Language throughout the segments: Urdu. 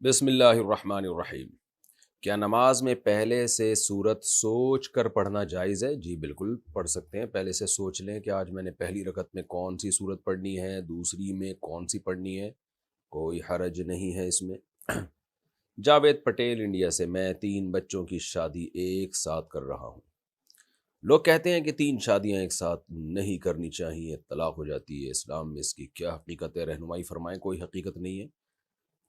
بسم اللہ الرحمن الرحیم۔ کیا نماز میں پہلے سے سورت سوچ کر پڑھنا جائز ہے؟ جی بالکل پڑھ سکتے ہیں۔ پہلے سے سوچ لیں کہ آج میں نے پہلی رکعت میں کون سی سورت پڑھنی ہے، دوسری میں کون سی پڑھنی ہے، کوئی حرج نہیں ہے اس میں۔ جاوید پٹیل انڈیا سے۔ میں 3 بچوں کی شادی ایک ساتھ کر رہا ہوں۔ لوگ کہتے ہیں کہ 3 شادیاں ایک ساتھ نہیں کرنی چاہیے، طلاق ہو جاتی ہے۔ اسلام میں اس کی کیا حقیقت ہے؟ رہنمائی فرمائیں۔ کوئی حقیقت نہیں ہے،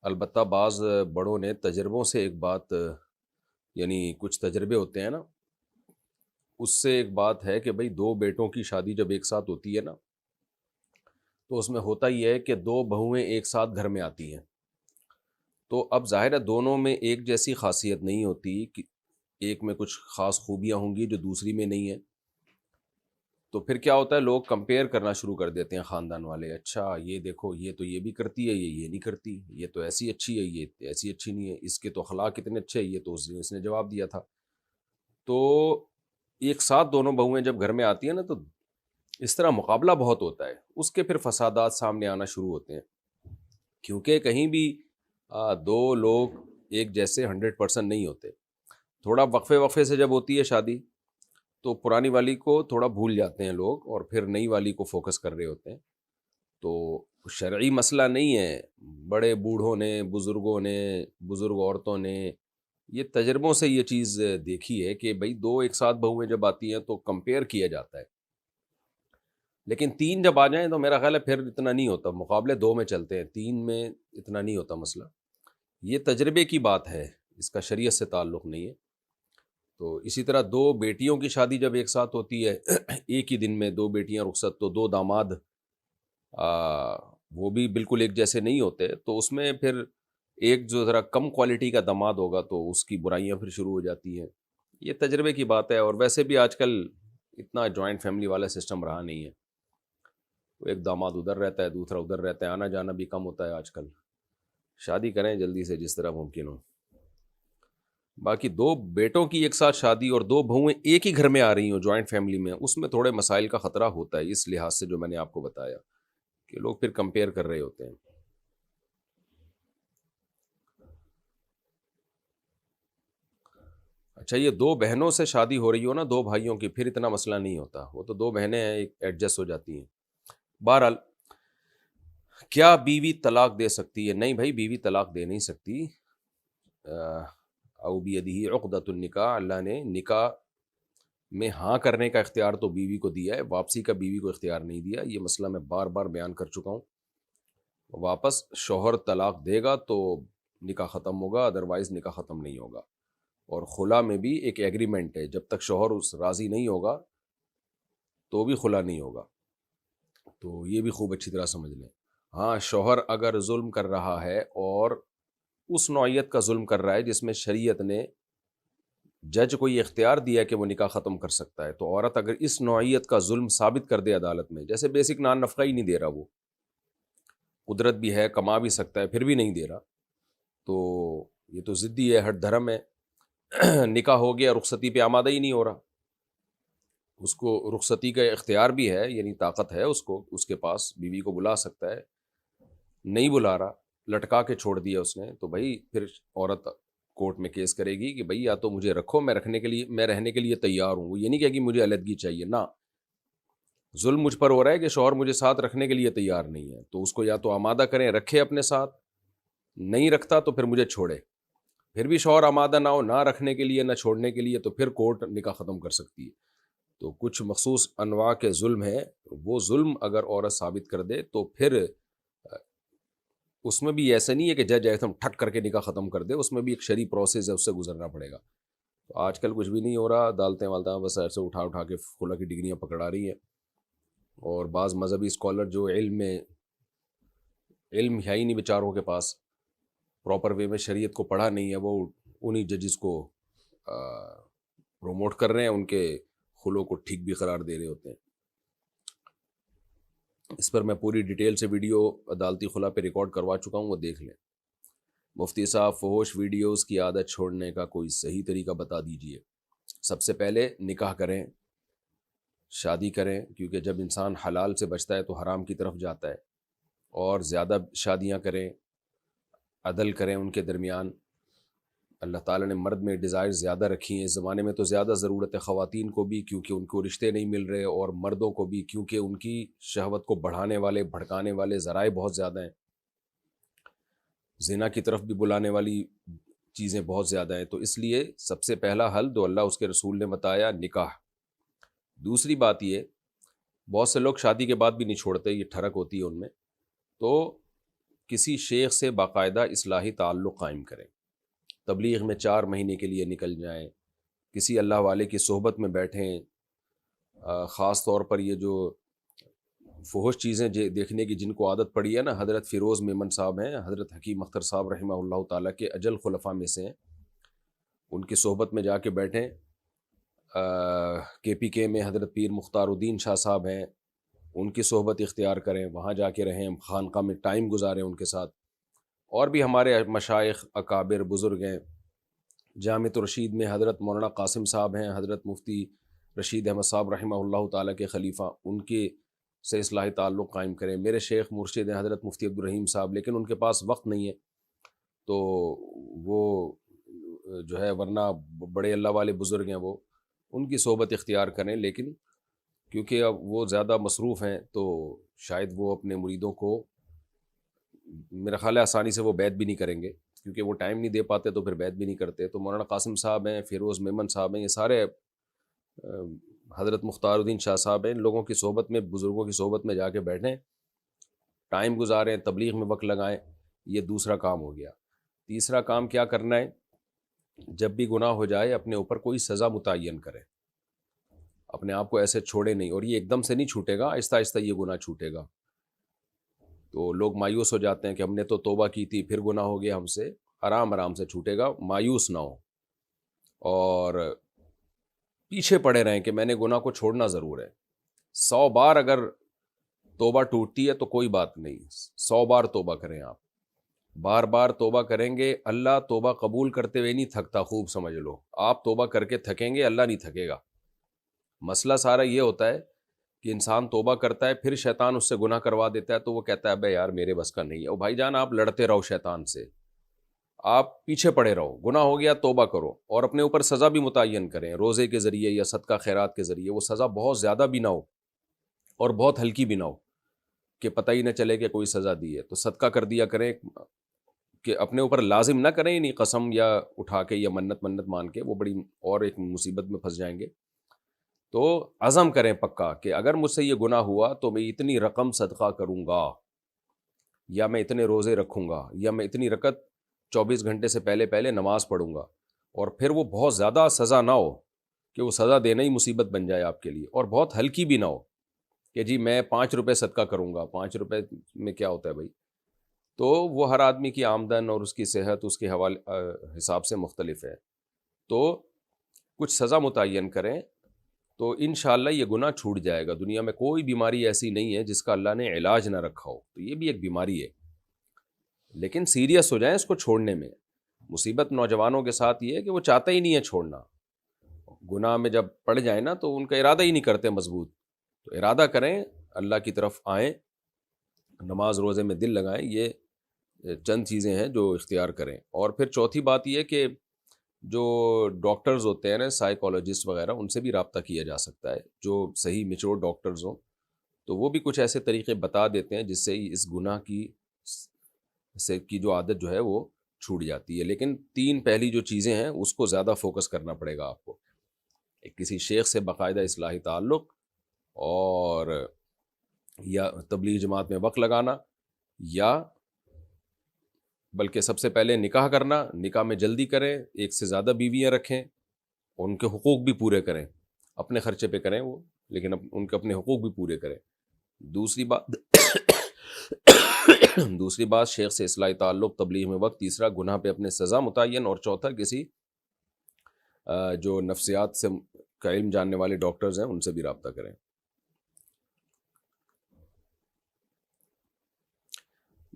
البتہ بعض بڑوں نے تجربوں سے ایک بات، یعنی کچھ تجربے ہوتے ہیں نا، اس سے ایک بات ہے کہ بھئی 2 بیٹوں کی شادی جب ایک ساتھ ہوتی ہے نا، تو اس میں ہوتا ہی ہے کہ 2 بہویں ایک ساتھ گھر میں آتی ہیں، تو اب ظاہر ہے دونوں میں ایک جیسی خاصیت نہیں ہوتی، کہ ایک میں کچھ خاص خوبیاں ہوں گی جو دوسری میں نہیں ہیں، تو پھر کیا ہوتا ہے، لوگ کمپیئر کرنا شروع کر دیتے ہیں خاندان والے۔ اچھا یہ دیکھو، یہ تو یہ بھی کرتی ہے، یہ نہیں کرتی، یہ تو ایسی اچھی ہے، یہ ایسی اچھی نہیں ہے، اس کے تو اخلاق کتنے اچھے ہیں، یہ تو اس نے جواب دیا تھا۔ تو ایک ساتھ دونوں بہویں جب گھر میں آتی ہیں نا، تو اس طرح مقابلہ بہت ہوتا ہے، اس کے پھر فسادات سامنے آنا شروع ہوتے ہیں، کیونکہ کہیں بھی 2 لوگ ایک جیسے 100% نہیں ہوتے۔ تھوڑا وقفے وقفے سے جب ہوتی ہے شادی، تو پرانی والی کو تھوڑا بھول جاتے ہیں لوگ، اور پھر نئی والی کو فوکس کر رہے ہوتے ہیں۔ تو شرعی مسئلہ نہیں ہے، بڑے بوڑھوں نے، بزرگوں نے، بزرگ عورتوں نے یہ تجربوں سے یہ چیز دیکھی ہے کہ بھئی 2 ایک ساتھ بہویں جب آتی ہیں تو کمپیئر کیا جاتا ہے، لیکن 3 جب آ جائیں تو میرا خیال ہے پھر اتنا نہیں ہوتا، مقابلے 2 میں چلتے ہیں، 3 میں اتنا نہیں ہوتا مسئلہ۔ یہ تجربے کی بات ہے، اس کا شریعت سے تعلق نہیں ہے۔ تو اسی طرح 2 بیٹیوں کی شادی جب ایک ساتھ ہوتی ہے ایک ہی دن میں 2 بیٹیاں رخصت، تو 2 داماد وہ بھی بالکل ایک جیسے نہیں ہوتے، تو اس میں پھر ایک جو ذرا کم کوالٹی کا داماد ہوگا تو اس کی برائیاں پھر شروع ہو جاتی ہیں۔ یہ تجربے کی بات ہے، اور ویسے بھی آج کل اتنا جوائنٹ فیملی والا سسٹم رہا نہیں ہے، ایک داماد ادھر رہتا ہے، دوسرا ادھر رہتا ہے، آنا جانا بھی کم ہوتا ہے آج کل۔ شادی کریں جلدی سے جس طرح ممکن ہو۔ باقی 2 بیٹوں کی ایک ساتھ شادی اور 2 بہویں ایک ہی گھر میں آ رہی ہوں جوائنٹ فیملی میں، اس میں تھوڑے مسائل کا خطرہ ہوتا ہے، اس لحاظ سے جو میں نے آپ کو بتایا کہ لوگ پھر کمپیئر کر رہے ہوتے ہیں۔ اچھا یہ 2 بہنوں سے شادی ہو رہی ہو نا، 2 بھائیوں کی، پھر اتنا مسئلہ نہیں ہوتا، وہ تو 2 بہنیں ہیں، ایڈجسٹ ہو جاتی ہیں۔ بہرحال کیا بیوی طلاق دے سکتی ہے؟ نہیں بھائی، بیوی طلاق دے نہیں سکتی۔ او بیدہ عقدۃ النکاح، اللہ نے نکاح میں ہاں کرنے کا اختیار تو بیوی کو دیا ہے، واپسی کا بیوی کو اختیار نہیں دیا۔ یہ مسئلہ میں بار بار بیان کر چکا ہوں۔ واپس شوہر طلاق دے گا تو نکاح ختم ہوگا، ادروائز نکاح ختم نہیں ہوگا۔ اور خلا میں بھی ایک ایگریمنٹ ہے، جب تک شوہر اس راضی نہیں ہوگا تو بھی خلا نہیں ہوگا، تو یہ بھی خوب اچھی طرح سمجھ لیں۔ ہاں شوہر اگر ظلم کر رہا ہے، اور اس نوعیت کا ظلم کر رہا ہے جس میں شریعت نے جج کو یہ اختیار دیا کہ وہ نکاح ختم کر سکتا ہے، تو عورت اگر اس نوعیت کا ظلم ثابت کر دے عدالت میں، جیسے بیسک نان نفقہ ہی نہیں دے رہا، وہ قدرت بھی ہے، کما بھی سکتا ہے، پھر بھی نہیں دے رہا، تو یہ تو ضدی ہے، ہٹ دھرم ہے۔ نکاح ہو گیا، رخصتی پہ آمادہ ہی نہیں ہو رہا، اس کو رخصتی کا اختیار بھی ہے، یعنی طاقت ہے اس کو، اس کے پاس بیوی کو بلا سکتا ہے، نہیں بلا رہا، لٹکا کے چھوڑ دیا اس نے، تو بھائی پھر عورت کورٹ میں کیس کرے گی کہ بھائی یا تو مجھے رکھو، میں رہنے کے لیے تیار ہوں۔ وہ یہ نہیں کہے کہ مجھے علیحدگی چاہیے، نہ، ظلم مجھ پر ہو رہا ہے کہ شوہر مجھے ساتھ رکھنے کے لیے تیار نہیں ہے، تو اس کو یا تو آمادہ کریں، رکھے اپنے ساتھ، نہیں رکھتا تو پھر مجھے چھوڑے۔ پھر بھی شوہر آمادہ نہ ہو، نہ رکھنے کے لیے نہ چھوڑنے کے لیے، تو پھر کورٹ نکاح ختم کر سکتی ہے۔ تو کچھ مخصوص انواع کے ظلم ہیں، وہ ظلم اگر عورت ثابت کر دے تو پھر اس میں بھی ایسا نہیں ہے کہ جج ایک دم ٹھک کر کے نکاح ختم کر دے، اس میں بھی ایک شرعی پروسیس ہے، اس سے گزرنا پڑے گا۔ تو آج کل کچھ بھی نہیں ہو رہا، عدالتیں والتیں بس ایسے اٹھا کے خلا کی ڈگریاں پکڑا رہی ہیں، اور بعض مذہبی اسکالر جو علم ہے ہی نہیں بیچاروں کے پاس، پراپر وے میں شریعت کو پڑھا نہیں ہے، وہ انہی ججز کو پروموٹ کر رہے ہیں، ان کے خلوں کو ٹھیک بھی قرار دے رہے ہوتے ہیں۔ اس پر میں پوری ڈیٹیل سے ویڈیو عدالتی خلا پہ ریکارڈ کروا چکا ہوں، وہ دیکھ لیں۔ مفتی صاحب فحش ویڈیوز کی عادت چھوڑنے کا کوئی صحیح طریقہ بتا دیجئے۔ سب سے پہلے نکاح کریں، شادی کریں، کیونکہ جب انسان حلال سے بچتا ہے تو حرام کی طرف جاتا ہے، اور زیادہ شادیاں کریں عدل کریں ان کے درمیان. اللہ تعالیٰ نے مرد میں ڈیزائر زیادہ رکھی ہیں. اس زمانے میں تو زیادہ ضرورت ہے خواتین کو بھی کیونکہ ان کو رشتے نہیں مل رہے، اور مردوں کو بھی کیونکہ ان کی شہوت کو بڑھانے والے بھڑکانے والے ذرائع بہت زیادہ ہیں. زنا کی طرف بھی بلانے والی چیزیں بہت زیادہ ہیں. تو اس لیے سب سے پہلا حل جو اللہ اس کے رسول نے بتایا، نکاح. دوسری بات یہ، بہت سے لوگ شادی کے بعد بھی نہیں چھوڑتے، یہ ٹھڑک ہوتی ہے ان میں. تو کسی شیخ سے باقاعدہ اصلاحی تعلق قائم کریں. تبلیغ میں 4 مہینے کے لیے نکل جائیں، کسی اللہ والے کی صحبت میں بیٹھیں. خاص طور پر یہ جو فحش چیزیں دیکھنے کی جن کو عادت پڑی ہے نا، حضرت فیروز میمن صاحب ہیں، حضرت حکیم اختر صاحب رحمہ اللہ تعالیٰ کے اجل خلفاء میں سے ہیں، ان کی صحبت میں جا کے بیٹھیں. کے پی کے میں حضرت پیر مختار الدین شاہ صاحب ہیں، ان کی صحبت اختیار کریں، وہاں جا کے رہیں، خانقاہ میں ٹائم گزاریں ان کے ساتھ. اور بھی ہمارے مشائخ اکابر بزرگ ہیں. جامع الرشید میں حضرت مولانا قاسم صاحب ہیں، حضرت مفتی رشید احمد صاحب رحمہ اللہ تعالیٰ کے خلیفہ، ان کے سے اصلاحی تعلق قائم کریں. میرے شیخ مرشد ہیں حضرت مفتی عبدالرحیم صاحب، لیکن ان کے پاس وقت نہیں ہے تو وہ جو ہے، ورنہ بڑے اللہ والے بزرگ ہیں، وہ ان کی صحبت اختیار کریں. لیکن کیونکہ اب وہ زیادہ مصروف ہیں تو شاید وہ اپنے مریدوں کو، میرا خیال ہے آسانی سے وہ بیعت بھی نہیں کریں گے، کیونکہ وہ ٹائم نہیں دے پاتے تو پھر بیعت بھی نہیں کرتے. تو مولانا قاسم صاحب ہیں، فیروز میمن صاحب ہیں، یہ سارے حضرت مختار الدین شاہ صاحب ہیں، ان لوگوں کی صحبت میں، بزرگوں کی صحبت میں جا کے بیٹھیں، ٹائم گزاریں، تبلیغ میں وقت لگائیں. یہ دوسرا کام ہو گیا. تیسرا کام کیا کرنا ہے؟ جب بھی گناہ ہو جائے اپنے اوپر کوئی سزا متعین کریں، اپنے آپ کو ایسے چھوڑے نہیں. اور یہ ایک دم سے نہیں چھوٹے گا، آہستہ آہستہ یہ گناہ چھوٹے گا. تو لوگ مایوس ہو جاتے ہیں کہ ہم نے تو توبہ کی تھی پھر گناہ ہو گیا ہم سے. آرام آرام سے چھوٹے گا، مایوس نہ ہو اور پیچھے پڑے رہیں کہ میں نے گناہ کو چھوڑنا ضرور ہے. 100 بار اگر توبہ ٹوٹتی ہے تو کوئی بات نہیں، 100 بار توبہ کریں. آپ بار بار توبہ کریں گے، اللہ توبہ قبول کرتے ہوئے نہیں تھکتا. خوب سمجھ لو، آپ توبہ کر کے تھکیں گے، اللہ نہیں تھکے گا. مسئلہ سارا یہ ہوتا ہے کہ انسان توبہ کرتا ہے، پھر شیطان اس سے گناہ کروا دیتا ہے تو وہ کہتا ہے بے یار میرے بس کا نہیں ہے. او بھائی جان، آپ لڑتے رہو شیطان سے، آپ پیچھے پڑے رہو. گناہ ہو گیا توبہ کرو، اور اپنے اوپر سزا بھی متعین کریں، روزے کے ذریعے یا صدقہ خیرات کے ذریعے. وہ سزا بہت زیادہ بھی نہ ہو اور بہت ہلکی بھی نہ ہو کہ پتہ ہی نہ چلے کہ کوئی سزا دی ہے. تو صدقہ کر دیا کریں، کہ اپنے اوپر لازم نہ کریں، نہیں قسم یا اٹھا کے یا منت مان کے، وہ بڑی اور ایک مصیبت میں پھنس جائیں گے. تو عزم کریں پکا کہ اگر مجھ سے یہ گناہ ہوا تو میں اتنی رقم صدقہ کروں گا، یا میں اتنے روزے رکھوں گا، یا میں اتنی رکعت 24 گھنٹے سے پہلے نماز پڑھوں گا. اور پھر وہ بہت زیادہ سزا نہ ہو کہ وہ سزا دینا ہی مصیبت بن جائے آپ کے لیے، اور بہت ہلکی بھی نہ ہو کہ جی میں 5 روپے صدقہ کروں گا. 5 روپے میں کیا ہوتا ہے بھائی؟ تو وہ ہر آدمی کی آمدن اور اس کی صحت اس کے حوالے حساب سے مختلف ہے. تو کچھ سزا متعین کریں تو انشاءاللہ یہ گناہ چھوٹ جائے گا. دنیا میں کوئی بیماری ایسی نہیں ہے جس کا اللہ نے علاج نہ رکھا ہو. تو یہ بھی ایک بیماری ہے، لیکن سیریس ہو جائیں اس کو چھوڑنے میں. مصیبت نوجوانوں کے ساتھ یہ ہے کہ وہ چاہتا ہی نہیں ہے چھوڑنا. گناہ میں جب پڑ جائیں نا تو ان کا ارادہ ہی نہیں کرتے مضبوط. تو ارادہ کریں، اللہ کی طرف آئیں، نماز روزے میں دل لگائیں. یہ چند چیزیں ہیں جو اختیار کریں. اور پھر چوتھی بات یہ کہ جو ڈاکٹرز ہوتے ہیں نا، سائیکالوجسٹ وغیرہ، ان سے بھی رابطہ کیا جا سکتا ہے، جو صحیح میچور ڈاکٹرز ہوں. تو وہ بھی کچھ ایسے طریقے بتا دیتے ہیں جس سے اس گناہ کی جو عادت جو ہے وہ چھوٹ جاتی ہے. لیکن 3 پہلی جو چیزیں ہیں اس کو زیادہ فوکس کرنا پڑے گا آپ کو. کسی شیخ سے باقاعدہ اصلاحی تعلق، اور یا تبلیغ جماعت میں وقت لگانا، یا بلکہ سب سے پہلے نکاح کرنا. نکاح میں جلدی کریں، 1 سے زیادہ بیویاں رکھیں، ان کے حقوق بھی پورے کریں. اپنے خرچے پہ کریں وہ، لیکن ان کے اپنے حقوق بھی پورے کریں. دوسری بات شیخ سے اصلاحی تعلق، تبلیغ میں وقت. تیسرا گناہ پہ اپنے سزا متعین. اور چوتھا کسی جو نفسیات سے کا علم جاننے والے ڈاکٹرز ہیں ان سے بھی رابطہ کریں.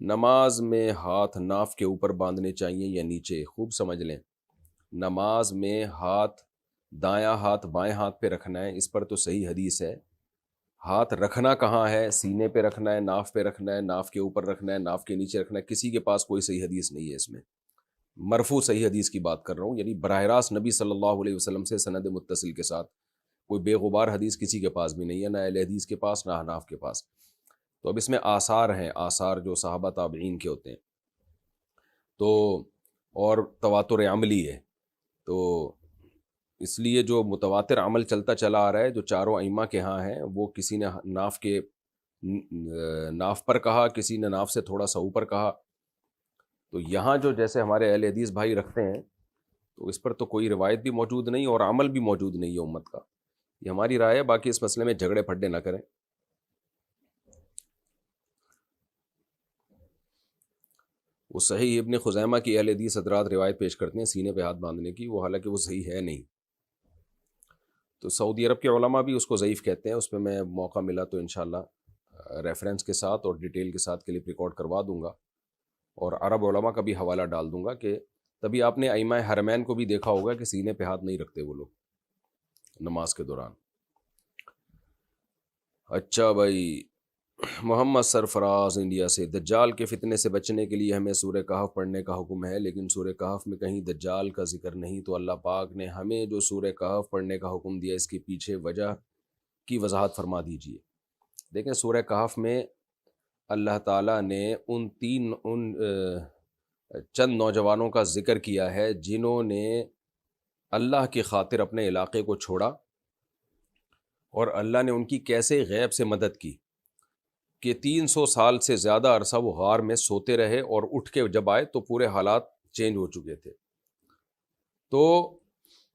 نماز میں ہاتھ ناف کے اوپر باندھنے چاہیے یا نیچے؟ خوب سمجھ لیں، نماز میں ہاتھ، دایاں ہاتھ بائیں ہاتھ پہ رکھنا ہے، اس پر تو صحیح حدیث ہے. ہاتھ رکھنا کہاں ہے؟ سینے پہ رکھنا ہے، ناف پہ رکھنا ہے، ناف کے اوپر رکھنا ہے، ناف کے نیچے رکھنا ہے. کسی کے پاس کوئی صحیح حدیث نہیں ہے اس میں. مرفوع صحیح حدیث کی بات کر رہا ہوں، یعنی براہ راست نبی صلی اللہ علیہ وسلم سے سند متصل کے ساتھ کوئی بے غبار حدیث کسی کے پاس بھی نہیں ہے، نہ اہل حدیث کے پاس، نہ احناف کے پاس. تو اب اس میں آثار ہیں، آثار جو صحابہ تابعین کے ہوتے ہیں، تو اور تواتر عملی ہے. تو اس لیے جو متواتر عمل چلتا چلا آ رہا ہے جو چاروں ائمہ کے ہاں ہیں، وہ کسی نے ناف پر کہا، کسی نے ناف سے تھوڑا سا اوپر کہا. تو یہاں جو جیسے ہمارے اہل حدیث بھائی رکھتے ہیں، تو اس پر تو کوئی روایت بھی موجود نہیں اور عمل بھی موجود نہیں ہے امت کا. یہ ہماری رائے ہے، باقی اس مسئلے میں جھگڑے پھڈے نہ کریں. وہ صحیح ابن خزیمہ کی اہل حدیث حضرات روایت پیش کرتے ہیں سینے پہ ہاتھ باندھنے کی، وہ حالانکہ وہ صحیح ہے نہیں. تو سعودی عرب کے علماء بھی اس کو ضعیف کہتے ہیں. اس پہ میں موقع ملا تو انشاءاللہ ریفرنس کے ساتھ اور ڈیٹیل کے ساتھ کلپ ریکارڈ کروا دوں گا، اور عرب علماء کا بھی حوالہ ڈال دوں گا. کہ تبھی آپ نے ائمہ حرمین کو بھی دیکھا ہوگا کہ سینے پہ ہاتھ نہیں رکھتے وہ لوگ نماز کے دوران. اچھا بھائی، محمد سرفراز انڈیا سے، دجال کے فتنے سے بچنے کے لیے ہمیں سورہ کہف پڑھنے کا حکم ہے، لیکن سورہ کہف میں کہیں دجال کا ذکر نہیں. تو اللہ پاک نے ہمیں جو سورہ کہف پڑھنے کا حکم دیا، اس کے پیچھے وجہ کی وضاحت فرما دیجیے. دیکھیں سورہ کہف میں اللہ تعالیٰ نے ان چند نوجوانوں کا ذکر کیا ہے جنہوں نے اللہ کی خاطر اپنے علاقے کو چھوڑا، اور اللہ نے ان کی کیسے غیب سے مدد کی کہ 300 سال سے زیادہ عرصہ وہ غار میں سوتے رہے، اور اٹھ کے جب آئے تو پورے حالات چینج ہو چکے تھے. تو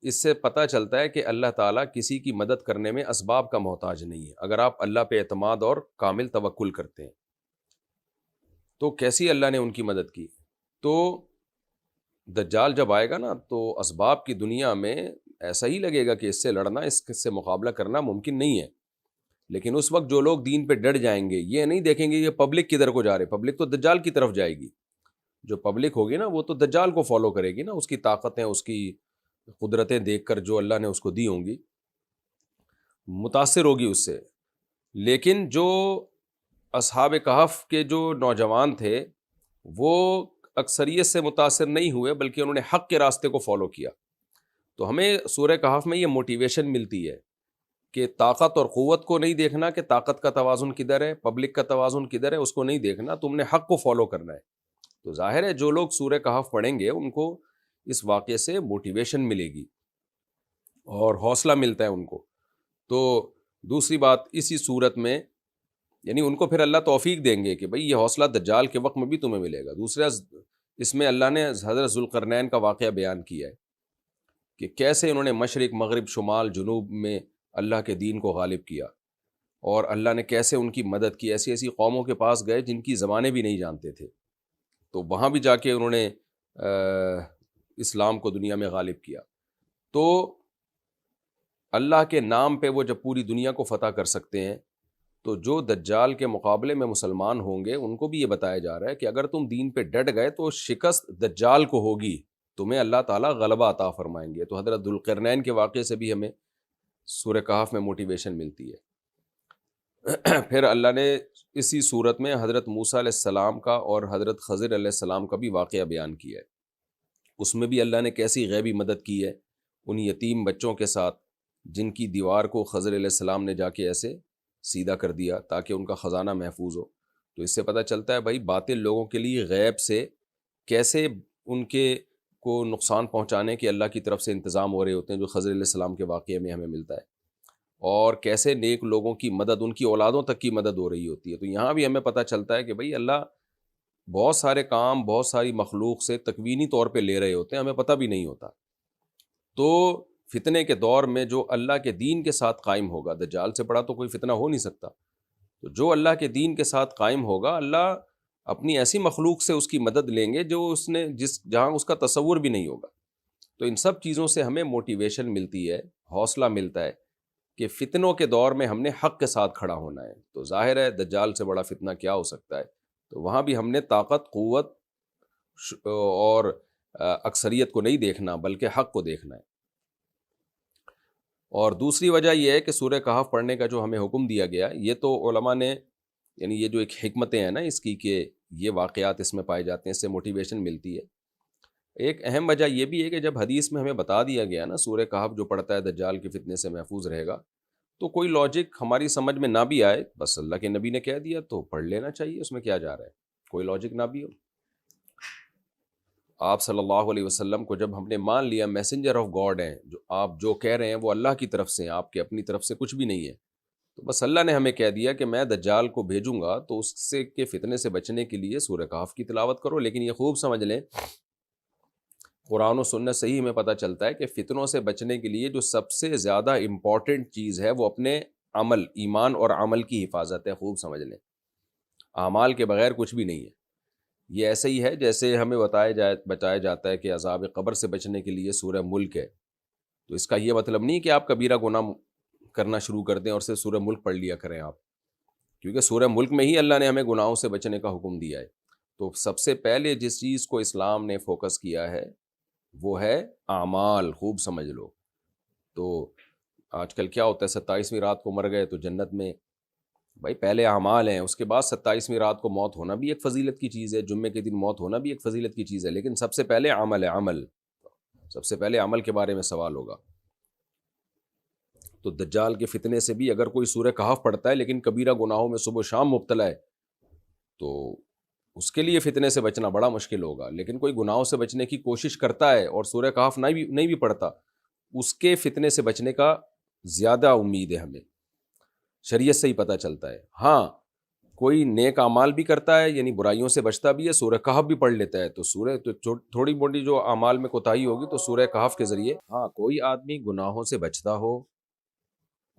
اس سے پتہ چلتا ہے کہ اللہ تعالیٰ کسی کی مدد کرنے میں اسباب کا محتاج نہیں ہے، اگر آپ اللہ پہ اعتماد اور کامل توکل کرتے ہیں. تو کیسی اللہ نے ان کی مدد کی؟ تو دجال جب آئے گا نا تو اسباب کی دنیا میں ایسا ہی لگے گا کہ اس سے لڑنا، اس سے مقابلہ کرنا ممکن نہیں ہے. لیکن اس وقت جو لوگ دین پہ ڈٹ جائیں گے، یہ نہیں دیکھیں گے یہ پبلک کدھر کو جا رہے، پبلک تو دجال کی طرف جائے گی. جو پبلک ہوگی نا وہ تو دجال کو فالو کرے گی نا، اس کی طاقتیں، اس کی قدرتیں دیکھ کر جو اللہ نے اس کو دی ہوں گی، متاثر ہوگی اس سے. لیکن جو اصحاب کہف کے جو نوجوان تھے وہ اکثریت سے متاثر نہیں ہوئے، بلکہ انہوں نے حق کے راستے کو فالو کیا. تو ہمیں سورہ کہف میں یہ موٹیویشن ملتی ہے کہ طاقت اور قوت کو نہیں دیکھنا کہ طاقت کا توازن کدھر ہے، پبلک کا توازن کدھر ہے، اس کو نہیں دیکھنا، تم نے حق کو فالو کرنا ہے. تو ظاہر ہے جو لوگ سورہ کہف پڑھیں گے ان کو اس واقعے سے موٹیویشن ملے گی اور حوصلہ ملتا ہے ان کو. تو دوسری بات، اسی صورت میں یعنی ان کو پھر اللہ توفیق دیں گے کہ بھئی یہ حوصلہ دجال کے وقت میں بھی تمہیں ملے گا. دوسرا اس میں اللہ نے حضرت ذوالقرنین کا واقعہ بیان کیا ہے کہ کیسے انہوں نے مشرق، مغرب، شمال، جنوب میں اللہ کے دین کو غالب کیا، اور اللہ نے کیسے ان کی مدد کی. ایسی ایسی قوموں کے پاس گئے جن کی زبانیں بھی نہیں جانتے تھے، تو وہاں بھی جا کے انہوں نے اسلام کو دنیا میں غالب کیا. تو اللہ کے نام پہ وہ جب پوری دنیا کو فتح کر سکتے ہیں، تو جو دجال کے مقابلے میں مسلمان ہوں گے ان کو بھی یہ بتایا جا رہا ہے کہ اگر تم دین پہ ڈٹ گئے تو شکست دجال کو ہوگی، تمہیں اللہ تعالیٰ غلبہ عطا فرمائیں گے. تو حضرت ذوالقرنین کے واقعے سے بھی ہمیں سورہ کہف میں موٹیویشن ملتی ہے. پھر اللہ نے اسی صورت میں حضرت موسیٰ علیہ السلام کا اور حضرت خضر علیہ السلام کا بھی واقعہ بیان کیا ہے. اس میں بھی اللہ نے کیسی غیبی مدد کی ہے ان یتیم بچوں کے ساتھ، جن کی دیوار کو خضر علیہ السلام نے جا کے ایسے سیدھا کر دیا تاکہ ان کا خزانہ محفوظ ہو. تو اس سے پتہ چلتا ہے بھائی باطل لوگوں کے لیے غیب سے کیسے ان کے کو نقصان پہنچانے کے اللہ کی طرف سے انتظام ہو رہے ہوتے ہیں، جو خضر علیہ السلام کے واقعے میں ہمیں ملتا ہے، اور کیسے نیک لوگوں کی مدد، ان کی اولادوں تک کی مدد ہو رہی ہوتی ہے. تو یہاں بھی ہمیں پتہ چلتا ہے کہ بھئی اللہ بہت سارے کام بہت ساری مخلوق سے تکوینی طور پہ لے رہے ہوتے ہیں، ہمیں پتہ بھی نہیں ہوتا. تو فتنے کے دور میں جو اللہ کے دین کے ساتھ قائم ہوگا، دجال سے بڑا تو کوئی فتنہ ہو نہیں سکتا، تو جو اللہ کے دین کے ساتھ قائم ہوگا، اللہ اپنی ایسی مخلوق سے اس کی مدد لیں گے جو اس نے جہاں اس کا تصور بھی نہیں ہوگا. تو ان سب چیزوں سے ہمیں موٹیویشن ملتی ہے، حوصلہ ملتا ہے کہ فتنوں کے دور میں ہم نے حق کے ساتھ کھڑا ہونا ہے. تو ظاہر ہے دجال سے بڑا فتنہ کیا ہو سکتا ہے. تو وہاں بھی ہم نے طاقت، قوت اور اکثریت کو نہیں دیکھنا بلکہ حق کو دیکھنا ہے. اور دوسری وجہ یہ ہے کہ سورہ کہف پڑھنے کا جو ہمیں حکم دیا گیا، یہ تو علماء نے، یعنی یہ جو ایک حکمتیں ہیں نا اس کی، کہ یہ واقعات اس میں پائے جاتے ہیں، اس سے موٹیویشن ملتی ہے۔ ایک اہم وجہ یہ بھی ہے کہ جب حدیث میں ہمیں بتا دیا گیا نا سورہ کہف جو پڑھتا ہے دجال کے فتنے سے محفوظ رہے گا، تو کوئی لاجک ہماری سمجھ میں نہ بھی آئے، بس اللہ کے نبی نے کہہ دیا تو پڑھ لینا چاہیے، اس میں کیا جا رہا ہے، کوئی لاجک نہ بھی ہو۔ آپ صلی اللہ علیہ وسلم کو جب ہم نے مان لیا میسنجر آف گاڈ ہیں، جو آپ جو کہہ رہے ہیں وہ اللہ کی طرف سے ہیں، آپ کے اپنی طرف سے کچھ بھی نہیں ہے، تو بس اللہ نے ہمیں کہہ دیا کہ میں دجال کو بھیجوں گا، تو اس سے کے فتنے سے بچنے کے لیے سورہ کہف کی تلاوت کرو۔ لیکن یہ خوب سمجھ لیں، قرآن و سنت صحیح ہمیں پتہ چلتا ہے کہ فتنوں سے بچنے کے لیے جو سب سے زیادہ امپورٹنٹ چیز ہے وہ اپنے عمل، ایمان اور عمل کی حفاظت ہے۔ خوب سمجھ لیں، اعمال کے بغیر کچھ بھی نہیں ہے۔ یہ ایسے ہی ہے جیسے ہمیں بتایا جاتا ہے کہ عذاب قبر سے بچنے کے لیے سورہ ملک ہے، تو اس کا یہ مطلب نہیں کہ آپ کبیرہ گناہ کرنا شروع کر دیں اور صرف سورہ ملک پڑھ لیا کریں آپ، کیونکہ سورہ ملک میں ہی اللہ نے ہمیں گناہوں سے بچنے کا حکم دیا ہے۔ تو سب سے پہلے جس چیز کو اسلام نے فوکس کیا ہے وہ ہے اعمال۔ خوب سمجھ لو، تو آج کل کیا ہوتا ہے، 27ویں رات کو مر گئے تو جنت میں، بھائی پہلے اعمال ہیں، اس کے بعد 27ویں رات کو موت ہونا بھی ایک فضیلت کی چیز ہے، جمعے کے دن موت ہونا بھی ایک فضیلت کی چیز ہے، لیکن سب سے پہلے عمل ہے، عمل، سب سے پہلے عمل کے بارے میں سوال ہوگا۔ تو دجال کے فتنے سے بھی اگر کوئی سورہ کہف پڑھتا ہے لیکن کبیرہ گناہوں میں صبح و شام مبتلا ہے، تو اس کے لیے فتنے سے بچنا بڑا مشکل ہوگا۔ لیکن کوئی گناہوں سے بچنے کی کوشش کرتا ہے اور سورہ کہف نہیں بھی پڑھتا، اس کے فتنے سے بچنے کا زیادہ امید ہے ہمیں، شریعت سے ہی پتہ چلتا ہے۔ ہاں، کوئی نیک اعمال بھی کرتا ہے، یعنی برائیوں سے بچتا بھی ہے، سورہ کہف بھی پڑھ لیتا ہے، تو تھوڑی موٹی جو اعمال میں کوتاہی ہوگی تو سورہ کہف کے ذریعے، ہاں کوئی آدمی گناہوں سے بچتا ہو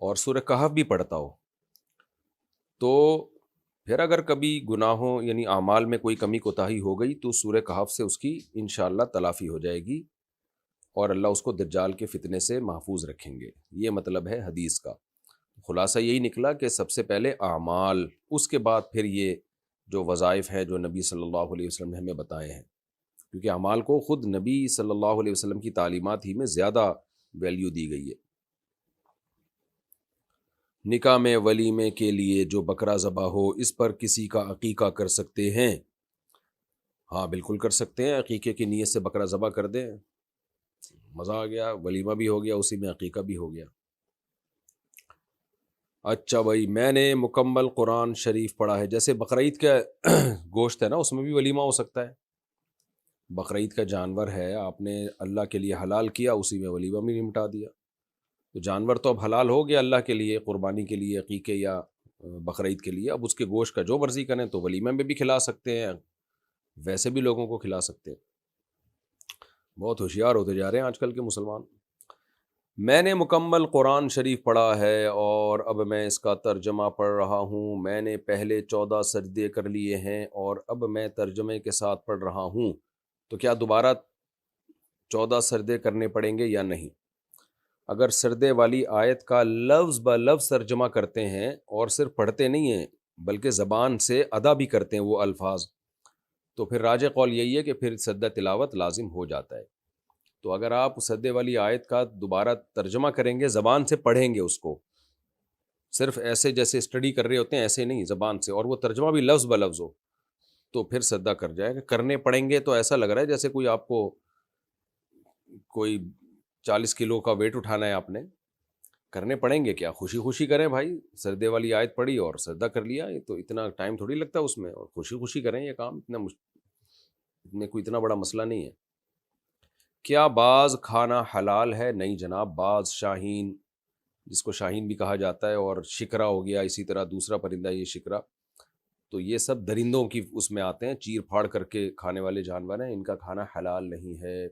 اور سورہ کہف بھی پڑھتا ہو، تو پھر اگر کبھی گناہوں یعنی اعمال میں کوئی کمی کوتاہی ہو گئی تو سورہ کہف سے اس کی انشاءاللہ تلافی ہو جائے گی اور اللہ اس کو دجال کے فتنے سے محفوظ رکھیں گے۔ یہ مطلب ہے حدیث کا۔ خلاصہ یہی نکلا کہ سب سے پہلے اعمال، اس کے بعد پھر یہ جو وظائف ہیں جو نبی صلی اللہ علیہ وسلم نے ہمیں بتائے ہیں، کیونکہ اعمال کو خود نبی صلی اللہ علیہ وسلم کی تعلیمات ہی میں زیادہ ویلیو دی گئی ہے۔ نکاح میں ولیمے کے لیے جو بکرا ذبح ہو، اس پر کسی کا عقیقہ کر سکتے ہیں؟ ہاں بالکل کر سکتے ہیں، عقیقے کی نیت سے بکرا ذبح کر دیں، مزہ آ گیا، ولیمہ بھی ہو گیا، اسی میں عقیقہ بھی ہو گیا۔ اچھا بھائی، میں نے مکمل قرآن شریف پڑھا ہے، جیسے بقرعید کا گوشت ہے نا، اس میں بھی ولیمہ ہو سکتا ہے۔ بقرعید کا جانور ہے، آپ نے اللہ کے لیے حلال کیا، اسی میں ولیمہ بھی نمٹا دیا، تو جانور تو اب حلال ہو گیا اللہ کے لیے، قربانی کے لیے، عقیقے یا بقرعید کے لیے، اب اس کے گوشت کا جو مرضی کریں، تو ولیمہ میں بھی کھلا سکتے ہیں، ویسے بھی لوگوں کو کھلا سکتے ہیں۔ بہت ہوشیار ہوتے جا رہے ہیں آج کل کے مسلمان۔ میں نے مکمل قرآن شریف پڑھا ہے اور اب میں اس کا ترجمہ پڑھ رہا ہوں۔ میں نے پہلے 14 سجدے کر لیے ہیں اور اب میں ترجمے کے ساتھ پڑھ رہا ہوں، تو کیا دوبارہ 14 سجدے کرنے پڑیں گے یا نہیں؟ اگر سردے والی آیت کا لفظ بہ لفظ ترجمہ کرتے ہیں اور صرف پڑھتے نہیں ہیں بلکہ زبان سے ادا بھی کرتے ہیں وہ الفاظ، تو پھر راجح قول یہی ہے کہ پھر سجدہ تلاوت لازم ہو جاتا ہے۔ تو اگر آپ سجدے والی آیت کا دوبارہ ترجمہ کریں گے، زبان سے پڑھیں گے اس کو، صرف ایسے جیسے اسٹڈی کر رہے ہوتے ہیں ایسے نہیں، زبان سے، اور وہ ترجمہ بھی لفظ بہ لفظ ہو، تو پھر سجدہ کر جائے گا۔ کرنے پڑیں گے تو ایسا لگ رہا ہے جیسے کوئی آپ کو کوئی 40 کلو کا ویٹ اٹھانا ہے، آپ نے کرنے پڑیں گے کیا؟ خوشی خوشی کریں بھائی، سردے والی آیت پڑھی اور سجدہ کر لیا، یہ تو اتنا ٹائم تھوڑی لگتا ہے اس میں، اور خوشی خوشی کریں یہ کام، میں کوئی اتنا بڑا مسئلہ نہیں ہے۔ کیا باز کھانا حلال ہے؟ نہیں جناب، باز، شاہین، جس کو شاہین بھی کہا جاتا ہے، اور شکرا ہو گیا، اسی طرح دوسرا پرندہ یہ شکرا، تو یہ سب درندوں کی اس میں آتے ہیں، چیر پھاڑ کر کے کھانے والے جانور ہیں، ان کا کھانا حلال نہیں ہے۔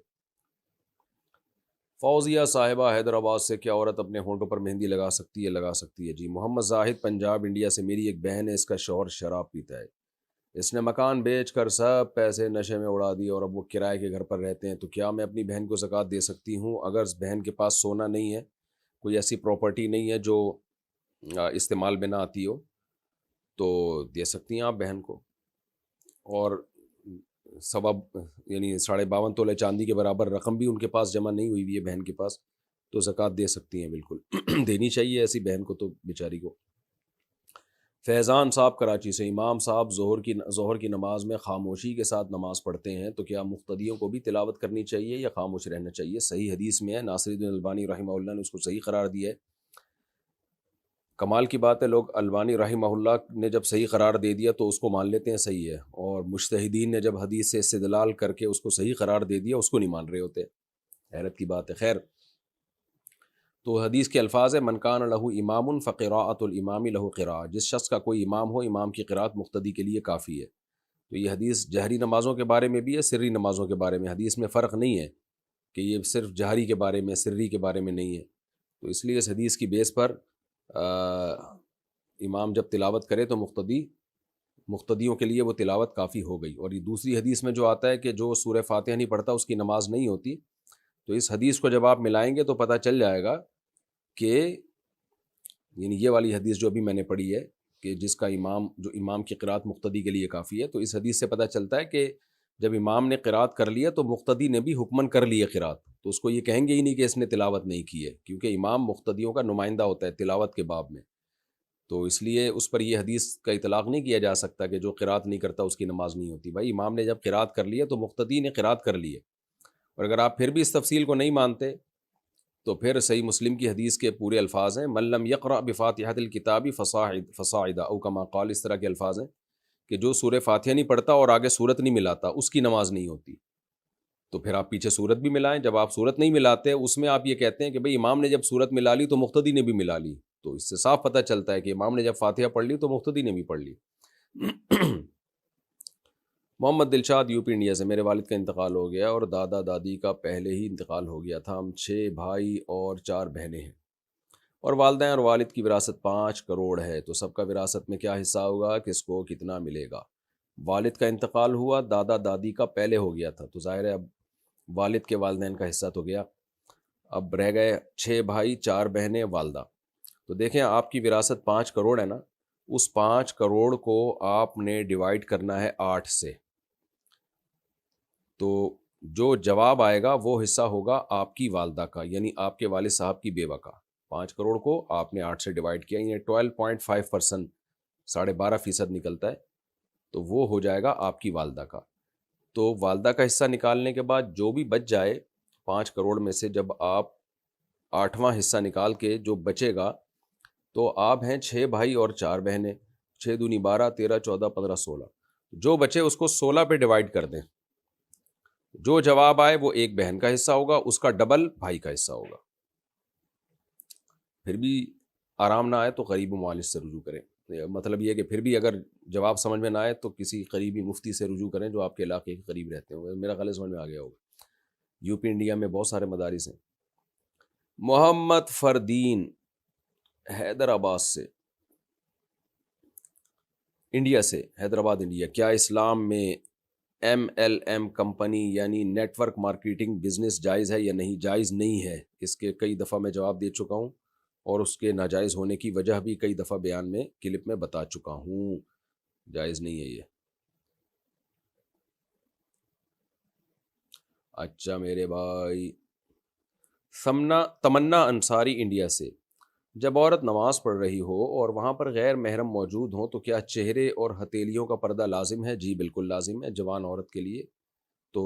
فوزیہ صاحبہ حیدرآباد سے، کیا عورت اپنے ہونٹوں پر مہندی لگا سکتی ہے؟ لگا سکتی ہے جی۔ محمد زاہد پنجاب انڈیا سے، میری ایک بہن ہے، اس کا شوہر شراب پیتا ہے، اس نے مکان بیچ کر سب پیسے نشے میں اڑا دیے اور اب وہ کرائے کے گھر پر رہتے ہیں، تو کیا میں اپنی بہن کو زکوٰۃ دے سکتی ہوں؟ اگر بہن کے پاس سونا نہیں ہے، کوئی ایسی پراپرٹی نہیں ہے جو استعمال میں نہ آتی ہو، تو دے سکتی ہیں آپ بہن کو، اور یعنی 52.5 تولے چاندی کے برابر رقم بھی ان کے پاس جمع نہیں ہوئی ہوئی ہے بہن کے پاس، تو زکوٰۃ دے سکتی ہیں، بالکل دینی چاہیے ایسی بہن کو تو بیچاری کو۔ فیضان صاحب کراچی سے، امام صاحب ظہر کی نماز میں خاموشی کے ساتھ نماز پڑھتے ہیں تو کیا مقتدیوں کو بھی تلاوت کرنی چاہیے یا خاموش رہنا چاہیے؟ صحیح حدیث میں ہے، ناصر الدین البانی رحمہ اللہ نے اس کو صحیح قرار دیا ہے۔ کمال کی بات ہے، لوگ البانی رحمہ اللہ نے جب صحیح قرار دے دیا تو اس کو مان لیتے ہیں صحیح ہے، اور مجتہدین نے جب حدیث سے استدلال کر کے اس کو صحیح قرار دے دیا اس کو نہیں مان رہے ہوتے۔ حیرت کی بات ہے۔ خیر، تو حدیث کے الفاظ ہے، من کان لہ امام فقراءۃ الامام لہ قراءۃ، جس شخص کا کوئی امام ہو، امام کی قراءت مقتدی کے لیے کافی ہے۔ تو یہ حدیث جہری نمازوں کے بارے میں بھی ہے، سری نمازوں کے بارے میں۔ حدیث میں فرق نہیں ہے کہ یہ صرف جہری کے بارے میں، سری کے بارے میں نہیں ہے۔ تو اس لیے اس حدیث کی بیس پر امام جب تلاوت کرے تو مقتدیوں کے لیے وہ تلاوت کافی ہو گئی۔ اور یہ دوسری حدیث میں جو آتا ہے کہ جو سورہ فاتحہ نہیں پڑھتا اس کی نماز نہیں ہوتی، تو اس حدیث کو جب آپ ملائیں گے تو پتہ چل جائے گا کہ یعنی یہ والی حدیث جو ابھی میں نے پڑھی ہے کہ جس کا امام کی قرات مقتدی کے لیے کافی ہے، تو اس حدیث سے پتہ چلتا ہے کہ جب امام نے قرات کر لیا تو مقتدی نے بھی حکمن کر لی ہے قرات، تو اس کو یہ کہیں گے ہی نہیں کہ اس نے تلاوت نہیں کی ہے، کیونکہ امام مقتدیوں کا نمائندہ ہوتا ہے تلاوت کے باب میں۔ تو اس لیے اس پر یہ حدیث کا اطلاق نہیں کیا جا سکتا کہ جو قرات نہیں کرتا اس کی نماز نہیں ہوتی۔ بھائی امام نے جب قرات کر لی ہے تو مقتدی نے قرات کر لی ہے۔ اور اگر آپ پھر بھی اس تفصیل کو نہیں مانتے تو پھر صحیح مسلم کی حدیث کے پورے الفاظ ہیں، من لم یقرأ بفاتحۃ الکتاب فصاعدا، او کما قال، اس طرح کے الفاظ ہیں کہ جو سورہ فاتحہ نہیں پڑھتا اور آگے سورت نہیں ملاتا اس کی نماز نہیں ہوتی۔ تو پھر آپ پیچھے سورت بھی ملائیں۔ جب آپ سورت نہیں ملاتے اس میں آپ یہ کہتے ہیں کہ بھئی امام نے جب سورت ملا لی تو مقتدی نے بھی ملا لی، تو اس سے صاف پتہ چلتا ہے کہ امام نے جب فاتحہ پڑھ لی تو مقتدی نے بھی پڑھ لی۔ محمد دلشاد یو پی انڈیا سے، میرے والد کا انتقال ہو گیا اور دادا دادی کا پہلے ہی انتقال ہو گیا تھا، ہم 6 بھائی اور 4 بہنیں ہیں، اور والدین اور والد کی وراثت 5 کروڑ ہے، تو سب کا وراثت میں کیا حصہ ہوگا، کس کو کتنا ملے گا؟ والد کا انتقال ہوا، دادا دادی کا پہلے ہو گیا تھا، تو ظاہر ہے اب والد کے والدین کا حصہ تو گیا، اب رہ گئے 6 بھائی 4 بہنیں والدہ۔ تو دیکھیں آپ کی وراثت 5 کروڑ ہے نا، اس 5 کروڑ کو آپ نے ڈیوائڈ کرنا ہے 8 سے، تو جو جواب آئے گا وہ حصہ ہوگا آپ کی والدہ کا، یعنی آپ کے والد صاحب کی بیوہ کا۔ 5 کروڑ کو آپ نے 8 سے ڈیوائڈ کیا، یعنی 12.5%، 12.5% نکلتا ہے، تو وہ ہو جائے گا آپ کی والدہ کا۔ تو والدہ کا حصہ نکالنے کے بعد جو بھی بچ جائے 5 کروڑ میں سے، جب آپ 8واں حصہ نکال کے جو بچے گا، تو آپ ہیں 6 بھائی اور 4 بہنیں، 6 دونی 12، 13، 14، 15، 16، جو بچے اس کو 16 پہ ڈیوائڈ کر دیں، جو جواب آئے وہ ایک بہن کا حصہ ہوگا، اس کا ڈبل بھائی کا حصہ ہوگا۔ پھر بھی آرام نہ آئے تو قریبی معالج سے رجوع کریں، مطلب یہ کہ پھر بھی اگر جواب سمجھ میں نہ آئے تو کسی قریبی مفتی سے رجوع کریں جو آپ کے علاقے کے قریب رہتے ہوں۔ میرا خیال سمجھ میں آ گیا ہوگا۔ یو پی انڈیا میں بہت سارے مدارس ہیں۔ محمد فردین حیدرآباد سے، انڈیا سے، حیدرآباد انڈیا، کیا اسلام میں MLM کمپنی یعنی نیٹ ورک مارکیٹنگ بزنس جائز ہے یا نہیں؟ جائز نہیں ہے، اس کے کئی دفعہ میں جواب دے چکا ہوں، اور اس کے ناجائز ہونے کی وجہ بھی کئی دفعہ بیان میں کلپ میں بتا چکا ہوں، جائز نہیں ہے یہ۔ اچھا میرے بھائی تمنا انصاری انڈیا سے، جب عورت نماز پڑھ رہی ہو اور وہاں پر غیر محرم موجود ہوں تو کیا چہرے اور ہتھیلیوں کا پردہ لازم ہے؟ جی بالکل لازم ہے، جوان عورت کے لیے تو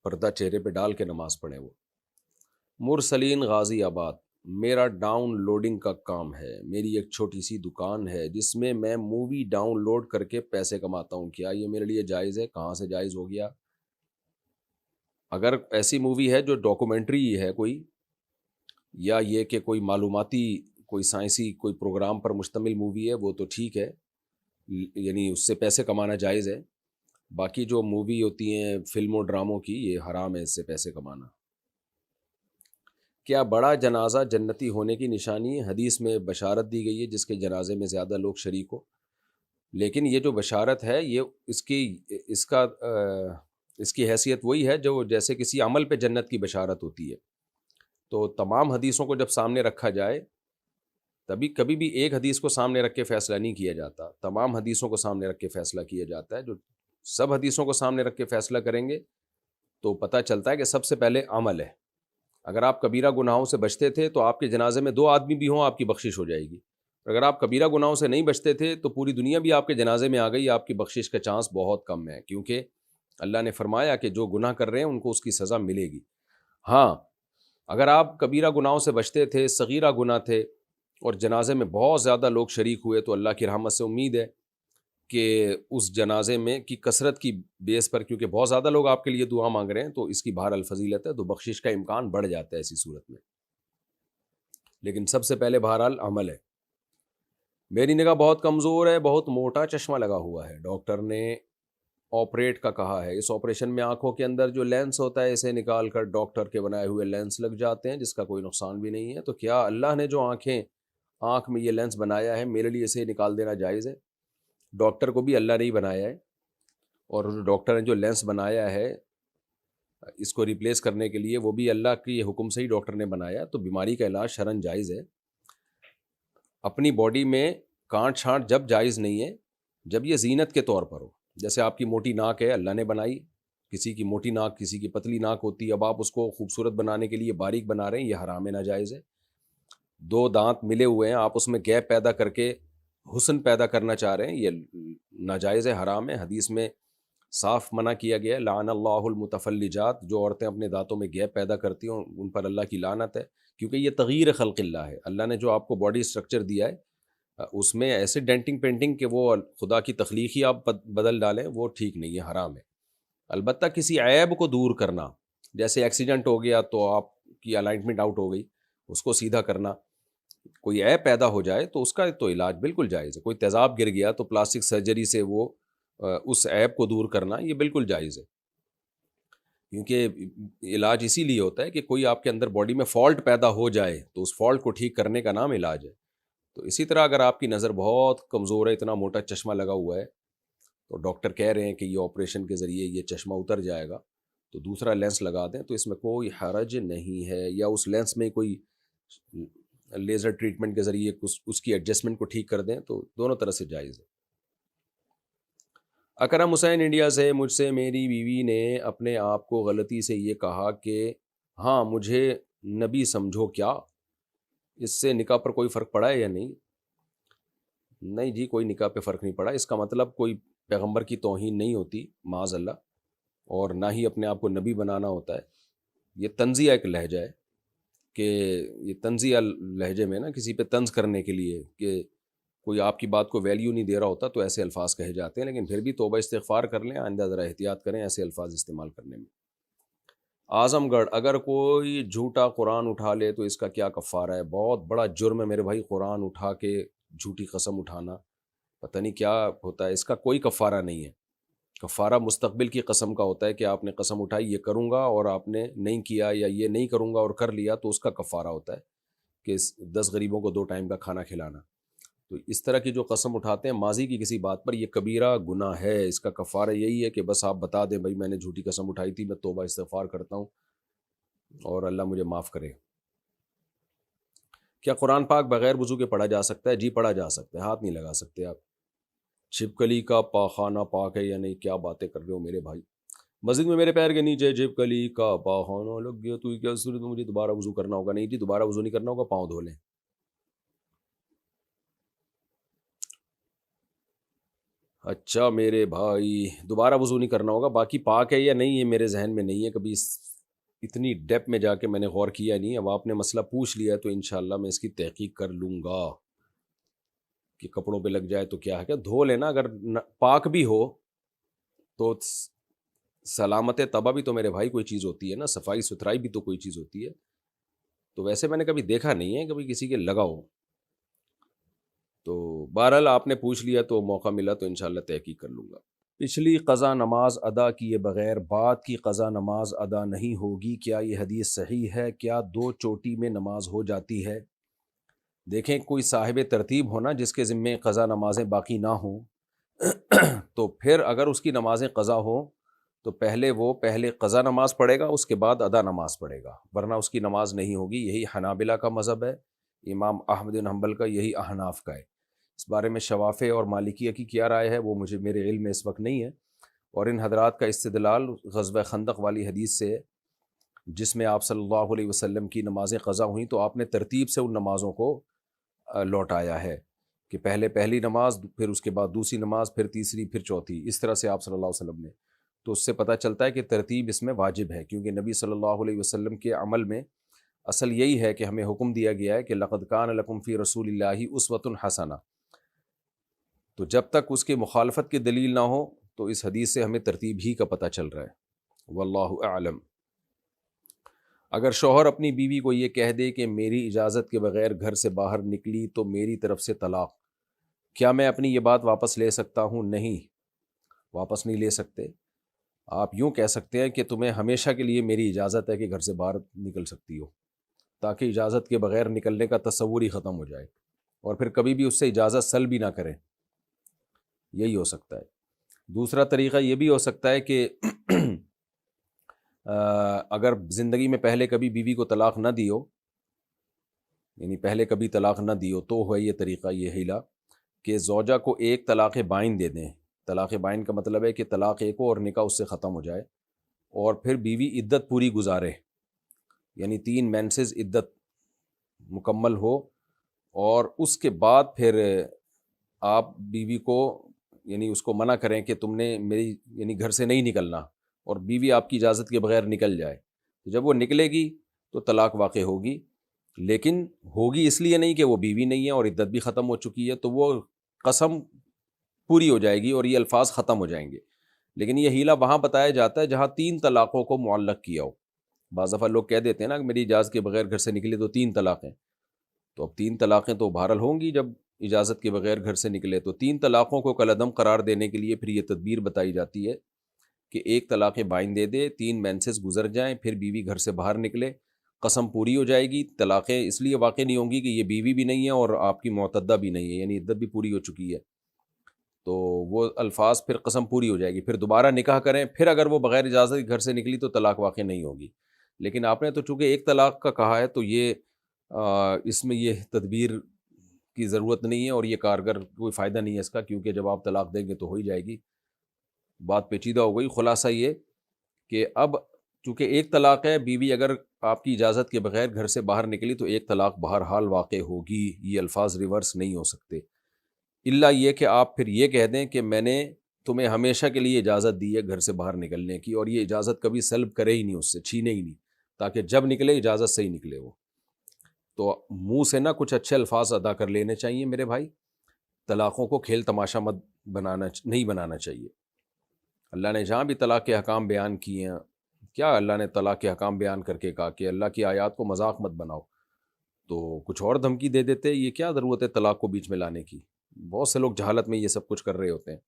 پردہ چہرے پہ ڈال کے نماز پڑھیں وہ۔ مرسلین غازی آباد، میرا ڈاؤن لوڈنگ کا کام ہے، میری ایک چھوٹی سی دکان ہے جس میں میں مووی ڈاؤن لوڈ کر کے پیسے کماتا ہوں، کیا یہ میرے لیے جائز ہے؟ کہاں سے جائز ہو گیا؟ اگر ایسی مووی ہے جو ڈاکومنٹری ہے کوئی، یا یہ کہ کوئی معلوماتی کوئی سائنسی کوئی پروگرام پر مشتمل مووی ہے، وہ تو ٹھیک ہے، یعنی اس سے پیسے کمانا جائز ہے۔ باقی جو مووی ہوتی ہیں فلموں ڈراموں کی، یہ حرام ہے اس سے پیسے کمانا۔ کیا بڑا جنازہ جنتی ہونے کی نشانی ہے؟ حدیث میں بشارت دی گئی ہے جس کے جنازے میں زیادہ لوگ شریک ہو، لیکن یہ جو بشارت ہے یہ اس کی حیثیت وہی ہے جو جیسے کسی عمل پہ جنت کی بشارت ہوتی ہے۔ تو تمام حدیثوں کو جب سامنے رکھا جائے، تبھی کبھی بھی ایک حدیث کو سامنے رکھ کے فیصلہ نہیں کیا جاتا، تمام حدیثوں کو سامنے رکھ کے فیصلہ کیا جاتا ہے۔ جو سب حدیثوں کو سامنے رکھ کے فیصلہ کریں گے تو پتہ چلتا ہے کہ سب سے پہلے عمل ہے، اگر آپ کبیرہ گناہوں سے بچتے تھے تو آپ کے جنازے میں 2 آدمی بھی ہوں آپ کی بخشش ہو جائے گی. اگر آپ کبیرہ گناہوں سے نہیں بچتے تھے تو پوری دنیا بھی آپ کے جنازے میں آ گئی، آپ کی بخشش کا چانس بہت کم ہے، کیونکہ اللہ نے فرمایا کہ جو گناہ کر رہے ہیں ان کو اس کی سزا ملے گی. ہاں، اگر آپ کبیرہ گناہوں سے بچتے تھے، صغیرہ گناہ تھے اور جنازے میں بہت زیادہ لوگ شریک ہوئے، تو اللہ کی رحمت سے امید ہے کہ اس جنازے میں کی کثرت کی بیس پر، کیونکہ بہت زیادہ لوگ آپ کے لیے دعا مانگ رہے ہیں، تو اس کی بہرحال فضیلت ہے، تو بخشش کا امکان بڑھ جاتا ہے ایسی صورت میں. لیکن سب سے پہلے بہرحال عمل ہے. میری نگاہ بہت کمزور ہے، بہت موٹا چشمہ لگا ہوا ہے، ڈاکٹر نے آپریٹ کا کہا ہے. اس آپریشن میں آنکھوں کے اندر جو لینس ہوتا ہے اسے نکال کر ڈاکٹر کے بنائے ہوئے لینس لگ جاتے ہیں، جس کا کوئی نقصان بھی نہیں ہے. تو کیا اللہ نے جو آنکھ میں یہ لینس بنایا ہے میرے لیے اسے نکال دینا جائز ہے؟ ڈاکٹر کو بھی اللہ نے ہی بنایا ہے، اور ڈاکٹر نے جو لینس بنایا ہے اس کو ریپلیس کرنے کے لیے وہ بھی اللہ کی حکم سے ہی ڈاکٹر نے بنایا. تو بیماری کا علاج شرعاً جائز ہے. اپنی باڈی میں کانٹ چھانٹ جب جائز نہیں ہے جب یہ زینت کے طور پر ہو. جیسے آپ کی موٹی ناک ہے، اللہ نے بنائی، کسی کی موٹی ناک کسی کی پتلی ناک ہوتی ہے، اب آپ اس کو خوبصورت بنانے کے لیے باریک بنا رہے ہیں، یہ حرام ہے، ناجائز ہے. 2 دانت ملے ہوئے ہیں، آپ اس میں گیپ پیدا کر کے حسن پیدا کرنا چاہ رہے ہیں، یہ ناجائز ہے، حرام ہے. حدیث میں صاف منع کیا گیا ہے، لعن اللہ المتفلجات، جو عورتیں اپنے دانتوں میں گیپ پیدا کرتی ہیں ان پر اللہ کی لعنت ہے، کیونکہ یہ تغییر خلق اللہ ہے. اللہ نے جو آپ کو باڈی اسٹرکچر دیا ہے اس میں ایسے ڈینٹنگ پینٹنگ کہ وہ خدا کی تخلیق ہی آپ بدل ڈالیں، وہ ٹھیک نہیں ہے، حرام ہے. البتہ کسی عیب کو دور کرنا، جیسے ایکسیڈنٹ ہو گیا تو آپ کی الائنمنٹ آؤٹ ہو گئی، اس کو سیدھا کرنا، کوئی عیب پیدا ہو جائے تو اس کا تو علاج بالکل جائز ہے. کوئی تیزاب گر گیا تو پلاسٹک سرجری سے وہ اس عیب کو دور کرنا یہ بالکل جائز ہے، کیونکہ علاج اسی لیے ہوتا ہے کہ کوئی آپ کے اندر باڈی میں فالٹ پیدا ہو جائے تو اس فالٹ کو ٹھیک کرنے کا نام علاج ہے. تو اسی طرح اگر آپ کی نظر بہت کمزور ہے، اتنا موٹا چشمہ لگا ہوا ہے، تو ڈاکٹر کہہ رہے ہیں کہ یہ آپریشن کے ذریعے یہ چشمہ اتر جائے گا تو دوسرا لینس لگا دیں، تو اس میں کوئی حرج نہیں ہے. یا اس لینس میں کوئی لیزر ٹریٹمنٹ کے ذریعے اس کی ایڈجسٹمنٹ کو ٹھیک کر دیں، تو دونوں طرح سے جائز ہے. اکرم حسین انڈیا سے، مجھ سے میری بیوی نے اپنے آپ کو غلطی سے یہ کہا کہ ہاں مجھے نبی سمجھو، کیا اس سے نکاح پر کوئی فرق پڑا ہے یا نہیں؟ نہیں جی، کوئی نکاح پہ فرق نہیں پڑا. اس کا مطلب کوئی پیغمبر کی توہین نہیں ہوتی معاذ اللہ، اور نہ ہی اپنے آپ کو نبی بنانا ہوتا ہے. یہ طنزیہ ایک لہجہ ہے کہ یہ طنزیہ لہجے میں نا کسی پہ طنز کرنے کے لیے کہ کوئی آپ کی بات کو ویلیو نہیں دے رہا ہوتا تو ایسے الفاظ کہے جاتے ہیں. لیکن پھر بھی توبہ استغفار کر لیں، آئندہ ذرا احتیاط کریں ایسے الفاظ استعمال کرنے میں. اعظم گڑھ، اگر کوئی جھوٹا قرآن اٹھا لے تو اس کا کیا کفارہ ہے؟ بہت بڑا جرم ہے میرے بھائی قرآن اٹھا کے جھوٹی قسم اٹھانا، پتہ نہیں کیا ہوتا ہے. اس کا کوئی کفارہ نہیں ہے. کفارہ مستقبل کی قسم کا ہوتا ہے کہ آپ نے قسم اٹھائی یہ کروں گا اور آپ نے نہیں کیا، یا یہ نہیں کروں گا اور کر لیا، تو اس کا کفارہ ہوتا ہے کہ 10 غریبوں کو 2 ٹائم کا کھانا کھلانا. تو اس طرح کی جو قسم اٹھاتے ہیں ماضی کی کسی بات پر، یہ کبیرہ گناہ ہے. اس کا کفارہ یہی ہے کہ بس آپ بتا دیں بھائی میں نے جھوٹی قسم اٹھائی تھی، میں توبہ استغفار کرتا ہوں اور اللہ مجھے معاف کرے. کیا قرآن پاک بغیر وضو کے پڑھا جا سکتا ہے؟ جی پڑھا جا سکتا ہے، ہاتھ نہیں لگا سکتے آپ. چھپکلی کا پاخانہ پاک ہے یا نہیں؟ کیا باتیں کر رہے ہو میرے بھائی. مسجد میں میرے پیر کے نیچے چھپکلی کا پاخانہ لگ گیا تو کیا صورت میں مجھے دوبارہ وضو کرنا ہوگا؟ نہیں جی، دوبارہ وضو نہیں کرنا ہوگا، پاؤں دھو لیں. اچھا میرے بھائی، دوبارہ وضو نہیں کرنا ہوگا، باقی پاک ہے یا نہیں یہ میرے ذہن میں نہیں ہے، کبھی اتنی ڈیپ میں جا کے میں نے غور کیا نہیں. اب آپ نے مسئلہ پوچھ لیا تو انشاءاللہ میں اس کی تحقیق کر لوں گا کہ کپڑوں پہ لگ جائے تو کیا ہے. کیا دھو لینا، اگر پاک بھی ہو تو سلامت طبع بھی تو میرے بھائی کوئی چیز ہوتی ہے نا، صفائی ستھرائی بھی تو کوئی چیز ہوتی ہے. تو ویسے میں نے کبھی دیکھا نہیں ہے کبھی کسی کے لگا ہو. تو بہرحال آپ نے پوچھ لیا تو موقع ملا تو انشاءاللہ تحقیق کر لوں گا. پچھلی قضا نماز ادا کیے بغیر بعد کی قضا نماز ادا نہیں ہوگی، کیا یہ حدیث صحیح ہے؟ کیا 2 چوٹی میں نماز ہو جاتی ہے؟ دیکھیں کوئی صاحب ترتیب ہونا جس کے ذمے قضا نمازیں باقی نہ ہوں تو پھر اگر اس کی نمازیں قضا ہوں تو پہلے قضا نماز پڑھے گا، اس کے بعد ادا نماز پڑھے گا، ورنہ اس کی نماز نہیں ہوگی. یہی حنابلہ کا مذہب ہے، امام احمد بن حنبل کا، یہی احناف کا ہے. اس بارے میں شوافع اور مالکیہ کی کیا رائے ہے وہ میرے علم میں اس وقت نہیں ہے. اور ان حضرات کا استدلال غزوہ خندق والی حدیث سے جس میں آپ صلی اللہ علیہ وسلم کی نمازیں قضا ہوئیں تو آپ نے ترتیب سے ان نمازوں کو لوٹایا ہے کہ پہلے پہلی نماز، پھر اس کے بعد دوسری نماز، پھر تیسری، پھر چوتھی، اس طرح سے آپ صلی اللہ علیہ وسلم نے، تو اس سے پتہ چلتا ہے کہ ترتیب اس میں واجب ہے، کیونکہ نبی صلی اللہ علیہ وسلم کے عمل میں اصل یہی ہے کہ ہمیں حکم دیا گیا ہے کہ لقد کان لکم فی رسول اللہ اسوۃ حسنہ، تو جب تک اس کی مخالفت کی دلیل نہ ہو تو اس حدیث سے ہمیں ترتیب ہی کا پتہ چل رہا ہے، واللہ اعلم۔ اگر شوہر اپنی بیوی کو یہ کہہ دے کہ میری اجازت کے بغیر گھر سے باہر نکلی تو میری طرف سے طلاق، کیا میں اپنی یہ بات واپس لے سکتا ہوں؟ نہیں، واپس نہیں لے سکتے۔ آپ یوں کہہ سکتے ہیں کہ تمہیں ہمیشہ کے لیے میری اجازت ہے کہ گھر سے باہر نکل سکتی ہو، تاکہ اجازت کے بغیر نکلنے کا تصور ہی ختم ہو جائے اور پھر کبھی بھی اس سے اجازت سلب بھی نہ کریں، یہی ہو سکتا ہے۔ دوسرا طریقہ یہ بھی ہو سکتا ہے کہ اگر زندگی میں پہلے کبھی بیوی کو طلاق نہ دی ہو، یعنی پہلے کبھی طلاق نہ دی ہو، تو ہے یہ طریقہ، یہ ہیلا کہ زوجہ کو ایک طلاق بائن دے دیں۔ طلاق بائن کا مطلب ہے کہ طلاق ایک ہو اور نکاح اس سے ختم ہو جائے، اور پھر بیوی عدت پوری گزارے، یعنی 3 مینسز عدت مکمل ہو، اور اس کے بعد پھر آپ بیوی کو یعنی اس کو منع کریں کہ تم نے میری یعنی گھر سے نہیں نکلنا، اور بیوی آپ کی اجازت کے بغیر نکل جائے، تو جب وہ نکلے گی تو طلاق واقع ہوگی، لیکن ہوگی اس لیے نہیں کہ وہ بیوی نہیں ہے اور عدت بھی ختم ہو چکی ہے، تو وہ قسم پوری ہو جائے گی اور یہ الفاظ ختم ہو جائیں گے۔ لیکن یہ ہیلا وہاں بتایا جاتا ہے جہاں 3 طلاقوں کو معلق کیا ہو۔ بعض دفعہ لوگ کہہ دیتے ہیں نا کہ میری اجازت کے بغیر گھر سے نکلے تو 3 طلاقیں، تو اب 3 طلاقیں تو بہرحال ہوں گی جب اجازت کے بغیر گھر سے نکلے، تو 3 طلاقوں کو کالعدم قرار دینے کے لیے پھر یہ تدبیر بتائی جاتی ہے کہ ایک طلاق بائن دے دے، 3 مینسز گزر جائیں، پھر بیوی گھر سے باہر نکلے، قسم پوری ہو جائے گی، طلاقیں اس لیے واقع نہیں ہوں گی کہ یہ بیوی بھی نہیں ہے اور آپ کی معتدہ بھی نہیں ہے، یعنی عدت بھی پوری ہو چکی ہے، تو وہ الفاظ پھر قسم پوری ہو جائے گی، پھر دوبارہ نکاح کریں، پھر اگر وہ بغیر اجازت گھر سے نکلی تو طلاق واقع نہیں ہوگی۔ لیکن آپ نے تو چونکہ ایک طلاق کا کہا ہے تو یہ اس میں یہ تدبیر کی ضرورت نہیں ہے، اور یہ کارگر کوئی فائدہ نہیں ہے اس کا، کیونکہ جب آپ طلاق دیں گے تو ہو ہی جائے گی، بات پیچیدہ ہو گئی۔ خلاصہ یہ کہ اب چونکہ ایک طلاق ہے، بیوی اگر آپ کی اجازت کے بغیر گھر سے باہر نکلی تو ایک طلاق بہرحال واقع ہوگی، یہ الفاظ ریورس نہیں ہو سکتے، الا یہ کہ آپ پھر یہ کہہ دیں کہ میں نے تمہیں ہمیشہ کے لیے اجازت دی ہے گھر سے باہر نکلنے کی، اور یہ اجازت کبھی سلب کرے ہی نہیں، اس سے چھینے ہی نہیں، تاکہ جب نکلے اجازت سے ہی نکلے وہ۔ تو منہ سے نہ کچھ اچھے الفاظ ادا کر لینے چاہیے میرے بھائی، طلاقوں کو کھیل تماشا مت نہیں بنانا چاہیے۔ اللہ نے جہاں بھی طلاق کے حکام بیان کیے ہیں، کیا اللہ نے طلاق کے حکام بیان کر کے کہا کہ اللہ کی آیات کو مذاق مت بناؤ، تو کچھ اور دھمکی دے دیتے، یہ کیا ضرورت ہے طلاق کو بیچ میں لانے کی؟ بہت سے لوگ جہالت میں یہ سب کچھ کر رہے ہوتے ہیں۔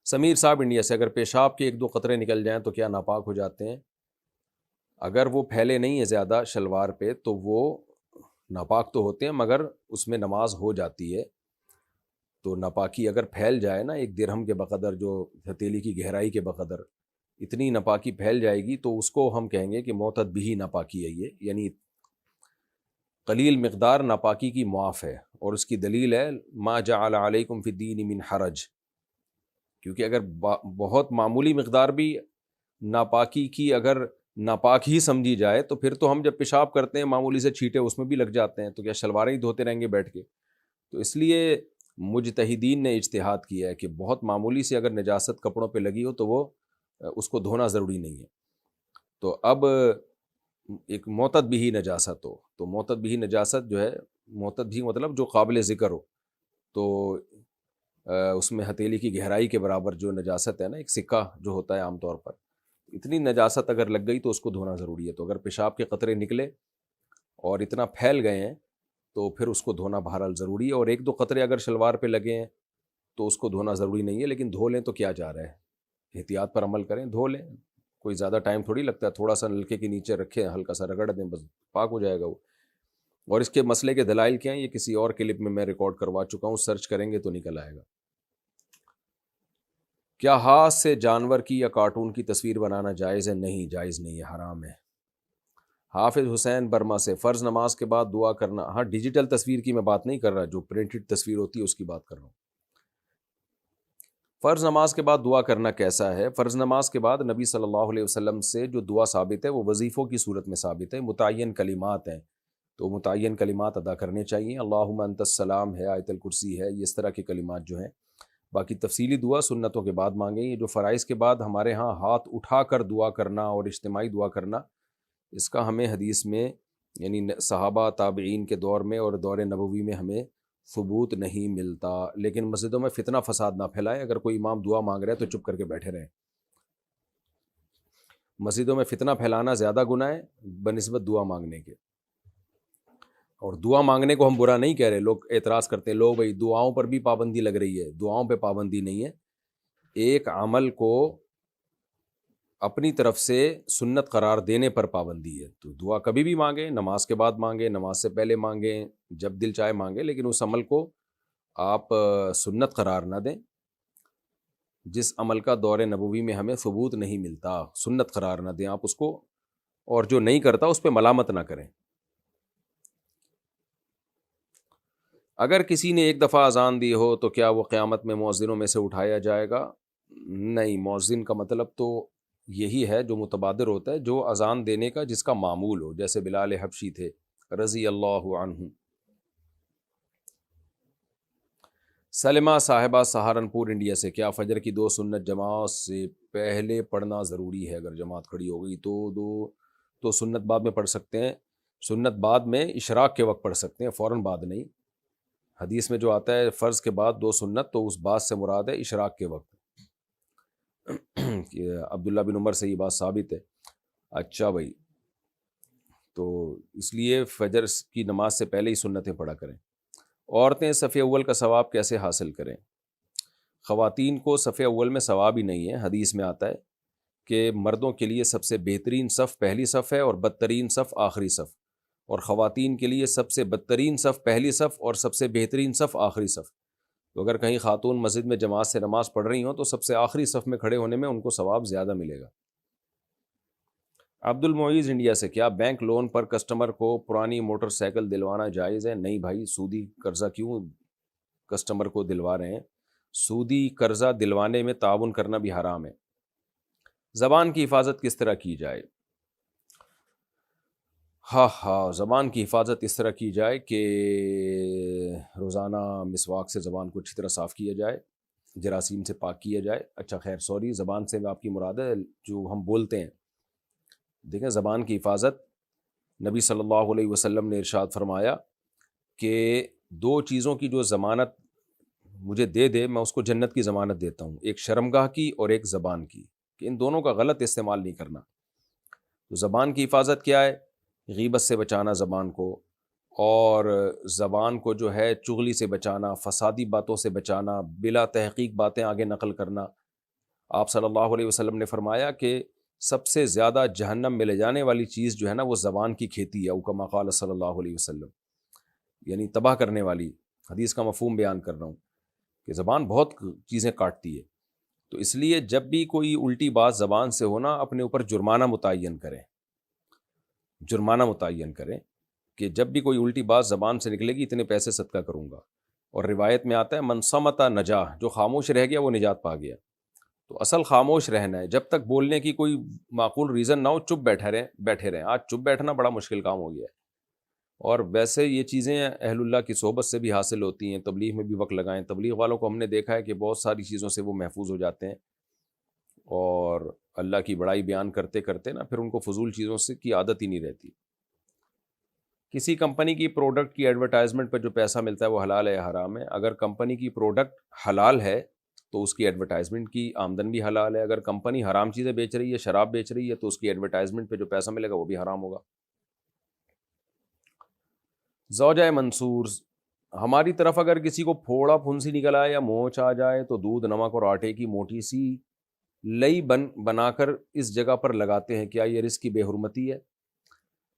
سمیر صاحب انڈیا سے، اگر پیشاب کے 1-2 قطرے نکل جائیں تو کیا ناپاک ہو جاتے ہیں؟ اگر وہ پھیلے نہیں ہیں زیادہ شلوار پہ تو وہ ناپاک تو ہوتے ہیں، مگر اس میں نماز ہو جاتی ہے۔ تو ناپاکی اگر پھیل جائے نا 1 درہم کے بقدر، جو ہتھیلی کی گہرائی کے بقدر اتنی ناپاکی پھیل جائے گی تو اس کو ہم کہیں گے کہ معتد بھی ناپاکی ہے، یہ یعنی قلیل مقدار ناپاکی کی معاف ہے، اور اس کی دلیل ہے ما جعل علیکم فی الدین من حرج، کیونکہ اگر بہت معمولی مقدار بھی ناپاکی کی اگر ناپاک ہی سمجھی جائے تو پھر تو ہم جب پیشاب کرتے ہیں معمولی سے چھینٹے اس میں بھی لگ جاتے ہیں، تو کیا شلواریں ہی دھوتے رہیں گے بیٹھ کے؟ تو اس لیے مجتہدین نے اجتہاد کیا ہے کہ بہت معمولی سے اگر نجاست کپڑوں پہ لگی ہو تو وہ اس کو دھونا ضروری نہیں ہے۔ تو اب ایک معتد بھی نجاست ہو، تو معتد بھی نجاست جو ہے، معتد بھی مطلب جو قابل ذکر ہو، تو اس میں ہتھیلی کی گہرائی کے برابر جو نجاست ہے نا، ایک سکہ جو ہوتا ہے عام طور پر، اتنی نجاست اگر لگ گئی تو اس کو دھونا ضروری ہے۔ تو اگر پیشاب کے قطرے نکلے اور اتنا پھیل گئے ہیں تو پھر اس کو دھونا بہرحال ضروری ہے، اور 1-2 قطرے اگر شلوار پہ لگے ہیں تو اس کو دھونا ضروری نہیں ہے، لیکن دھو لیں تو کیا جا رہا ہے، احتیاط پر عمل کریں، دھو لیں، کوئی زیادہ ٹائم تھوڑی لگتا ہے، تھوڑا سا نلکے کے نیچے رکھیں، ہلکا سا رگڑ دیں، بس پاک ہو جائے گا وہ۔ اور اس کے مسئلے کے دلائل کیا ہیں یہ کسی اور کلپ میں ریکارڈ کروا چکا ہوں، سرچ کریں گے تو نکل آئے گا۔ کیا ہاتھ سے جانور کی یا کارٹون کی تصویر بنانا جائز ہے؟ نہیں، جائز نہیں ہے، حرام ہے۔ حافظ حسین برما سے، فرض نماز کے بعد دعا کرنا، ہاں ڈیجیٹل تصویر کی میں بات نہیں کر رہا، جو پرنٹڈ تصویر ہوتی ہے اس کی بات کر رہا ہوں۔ فرض نماز کے بعد دعا کرنا کیسا ہے؟ فرض نماز کے بعد نبی صلی اللہ علیہ وسلم سے جو دعا ثابت ہے وہ وظیفوں کی صورت میں ثابت ہے، متعین کلمات ہیں، تو متعین کلمات ادا کرنے چاہیے۔ اللہم انت السلام ہے، آیت الکرسی ہے، یہ اس طرح کے کلمات جو ہیں۔ باقی تفصیلی دعا سنتوں کے بعد مانگیں۔ یہ جو فرائض کے بعد ہمارے ہاں ہاتھ اٹھا کر دعا کرنا اور اجتماعی دعا کرنا، اس کا ہمیں حدیث میں یعنی صحابہ تابعین کے دور میں اور دور نبوی میں ہمیں ثبوت نہیں ملتا۔ لیکن مسجدوں میں فتنہ فساد نہ پھیلائے، اگر کوئی امام دعا مانگ رہا ہے تو چپ کر کے بیٹھے رہیں۔ مسجدوں میں فتنہ پھیلانا زیادہ گناہ ہے بنسبت دعا مانگنے کے۔ اور دعا مانگنے کو ہم برا نہیں کہہ رہے، لوگ اعتراض کرتے ہیں لوگ بھائی دعاؤں پر بھی پابندی لگ رہی ہے، دعاؤں پہ پابندی نہیں ہے۔ ایک عمل کو اپنی طرف سے سنت قرار دینے پر پابندی ہے، تو دعا کبھی بھی مانگیں، نماز کے بعد مانگیں، نماز سے پہلے مانگیں، جب دل چاہے مانگیں، لیکن اس عمل کو آپ سنت قرار نہ دیں۔ جس عمل کا دور نبوی میں ہمیں ثبوت نہیں ملتا، سنت قرار نہ دیں آپ اس کو، اور جو نہیں کرتا اس پہ ملامت نہ کریں۔ اگر کسی نے ایک دفعہ اذان دی ہو تو کیا وہ قیامت میں مؤذنوں میں سے اٹھایا جائے گا؟ نہیں، مؤذن کا مطلب تو یہی ہے جو متبادر ہوتا ہے، جو اذان دینے کا جس کا معمول ہو، جیسے بلال حبشی تھے رضی اللہ عنہ۔ سلمہ صاحبہ سہارنپور انڈیا سے، کیا فجر کی 2 سنت جماعت سے پہلے پڑھنا ضروری ہے؟ اگر جماعت کھڑی ہو گئی تو سنت بعد میں پڑھ سکتے ہیں، سنت بعد میں اشراق کے وقت پڑھ سکتے ہیں، فوراً بعد نہیں۔ حدیث میں جو آتا ہے فرض کے بعد 2 سنت، تو اس بات سے مراد ہے اشراق کے وقت۔ عبداللہ بن عمر سے یہ بات ثابت ہے۔ اچھا بھائی، تو اس لیے فجر کی نماز سے پہلے ہی سنتیں پڑھا کریں۔ عورتیں صف اول کا ثواب کیسے حاصل کریں؟ خواتین کو صف اول میں ثواب ہی نہیں ہے، حدیث میں آتا ہے کہ مردوں کے لیے سب سے بہترین صف پہلی صف ہے اور بدترین صف آخری صف، اور خواتین کے لیے سب سے بدترین صف پہلی صف اور سب سے بہترین صف آخری صف۔ تو اگر کہیں خاتون مسجد میں جماعت سے نماز پڑھ رہی ہوں تو سب سے آخری صف میں کھڑے ہونے میں ان کو ثواب زیادہ ملے گا۔ عبد المعیز انڈیا سے، کیا بینک لون پر کسٹمر کو پرانی موٹر سائیکل دلوانا جائز ہے؟ نہیں بھائی، سودی قرضہ کیوں کسٹمر کو دلوا رہے ہیں؟ سودی قرضہ دلوانے میں تعاون کرنا بھی حرام ہے۔ زبان کی حفاظت کس طرح کی جائے؟ زبان کی حفاظت اس طرح کی جائے کہ روزانہ مسواک سے زبان کو اچھی طرح صاف کیا جائے، جراثیم سے پاک کیا جائے۔ اچھا خیر سوری، زبان سے آپ کی مراد ہے جو ہم بولتے ہیں۔ دیکھیں، زبان کی حفاظت نبی صلی اللہ علیہ وسلم نے ارشاد فرمایا کہ 2 چیزوں کی جو ضمانت مجھے دے دے میں اس کو جنت کی ضمانت دیتا ہوں، ایک شرمگاہ کی اور ایک زبان کی، کہ ان دونوں کا غلط استعمال نہیں کرنا۔ تو زبان کی حفاظت کیا ہے؟ غیبت سے بچانا زبان کو، اور زبان کو جو ہے چغلی سے بچانا، فسادی باتوں سے بچانا، بلا تحقیق باتیں آگے نقل کرنا۔ آپ صلی اللہ علیہ وسلم نے فرمایا کہ سب سے زیادہ جہنم میں لے جانے والی چیز جو ہے نا وہ زبان کی کھیتی ہے، او کما قال صلی اللہ علیہ وسلم، یعنی تباہ کرنے والی۔ حدیث کا مفہوم بیان کر رہا ہوں کہ زبان بہت چیزیں کاٹتی ہے، تو اس لیے جب بھی کوئی الٹی بات زبان سے ہونا، اپنے اوپر جرمانہ متعین کریں کہ جب بھی کوئی الٹی بات زبان سے نکلے گی اتنے پیسے صدقہ کروں گا۔ اور روایت میں آتا ہے من صمت نجا، جو خاموش رہ گیا وہ نجات پا گیا۔ تو اصل خاموش رہنا ہے، جب تک بولنے کی کوئی معقول ریزن نہ ہو چپ بیٹھے رہیں۔ آج چپ بیٹھنا بڑا مشکل کام ہو گیا ہے، اور ویسے یہ چیزیں اہل اللہ کی صحبت سے بھی حاصل ہوتی ہیں۔ تبلیغ میں بھی وقت لگائیں، تبلیغ والوں کو ہم نے دیکھا ہے کہ بہت ساری چیزوں سے وہ محفوظ ہو جاتے ہیں، اور اللہ کی بڑائی بیان کرتے کرتے نا پھر ان کو فضول چیزوں سے کی عادت ہی نہیں رہتی۔ کسی کمپنی کی پروڈکٹ کی ایڈورٹائزمنٹ پہ جو پیسہ ملتا ہے وہ حلال ہے یا حرام ہے؟ اگر کمپنی کی پروڈکٹ حلال ہے تو اس کی ایڈورٹائزمنٹ کی آمدن بھی حلال ہے۔ اگر کمپنی حرام چیزیں بیچ رہی ہے، شراب بیچ رہی ہے، تو اس کی ایڈورٹائزمنٹ پہ جو پیسہ ملے گا وہ بھی حرام ہوگا۔ زوجہ منصور، ہماری طرف اگر کسی کو پھوڑا پھنسی نکل آئے یا مونچھ آ جائے تو دودھ، نمک اور آٹے کی موٹی سی لئی بنا کر اس جگہ پر لگاتے ہیں، کیا یہ رزق کی بے حرمتی ہے؟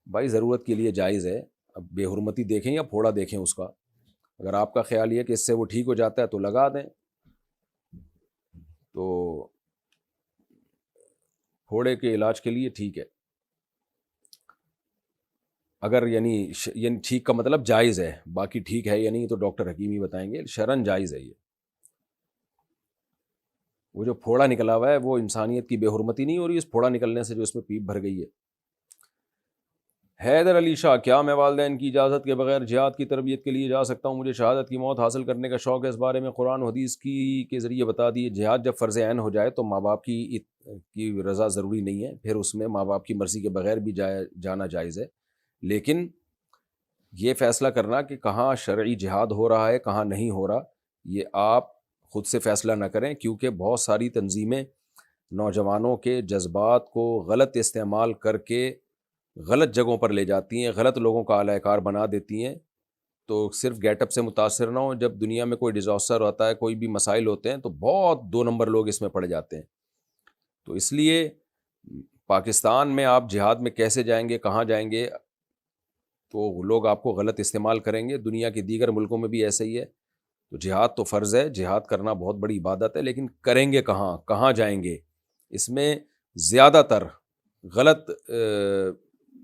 بھائی ضرورت کے لیے جائز ہے، اب بے حرمتی دیکھیں یا پھوڑا دیکھیں اس کا، اگر آپ کا خیال یہ کہ اس سے وہ ٹھیک ہو جاتا ہے تو لگا دیں، تو پھوڑے کے علاج کے لیے ٹھیک ہے۔ اگر یعنی ٹھیک کا مطلب جائز ہے، باقی ٹھیک ہے یا نہیں تو ڈاکٹر حکیم ہی بتائیں گے، شرعاً جائز ہے یہ۔ وہ جو پھوڑا نکلا ہوا ہے وہ انسانیت کی بے حرمتی نہیں ہو رہی اس پھوڑا نکلنے سے جو اس میں پیپ بھر گئی ہے؟ حیدر علی شاہ: کیا میں والدین کی اجازت کے بغیر جہاد کی تربیت کے لیے جا سکتا ہوں؟ مجھے شہادت کی موت حاصل کرنے کا شوق ہے، اس بارے میں قرآن و حدیث کے ذریعے بتا دیے۔ جہاد جب فرض عین ہو جائے تو ماں باپ کی رضا ضروری نہیں ہے، پھر اس میں ماں باپ کی مرضی کے بغیر بھی جانا جائز ہے، لیکن یہ فیصلہ کرنا کہ کہاں شرعی جہاد ہو رہا ہے کہاں نہیں ہو رہا، یہ آپ خود سے فیصلہ نہ کریں، کیونکہ بہت ساری تنظیمیں نوجوانوں کے جذبات کو غلط استعمال کر کے غلط جگہوں پر لے جاتی ہیں، غلط لوگوں کا اعلی کار بنا دیتی ہیں۔ تو صرف گیٹ اپ سے متاثر نہ ہوں، جب دنیا میں کوئی ڈیزاسٹر ہوتا ہے، کوئی بھی مسائل ہوتے ہیں تو بہت 2 نمبر لوگ اس میں پڑ جاتے ہیں۔ تو اس لیے پاکستان میں آپ جہاد میں کیسے جائیں گے، کہاں جائیں گے، تو لوگ آپ کو غلط استعمال کریں گے۔ دنیا کے دیگر ملکوں میں بھی ایسا ہی ہے۔ تو جہاد تو فرض ہے، جہاد کرنا بہت بڑی عبادت ہے، لیکن کریں گے کہاں، کہاں جائیں گے، اس میں زیادہ تر غلط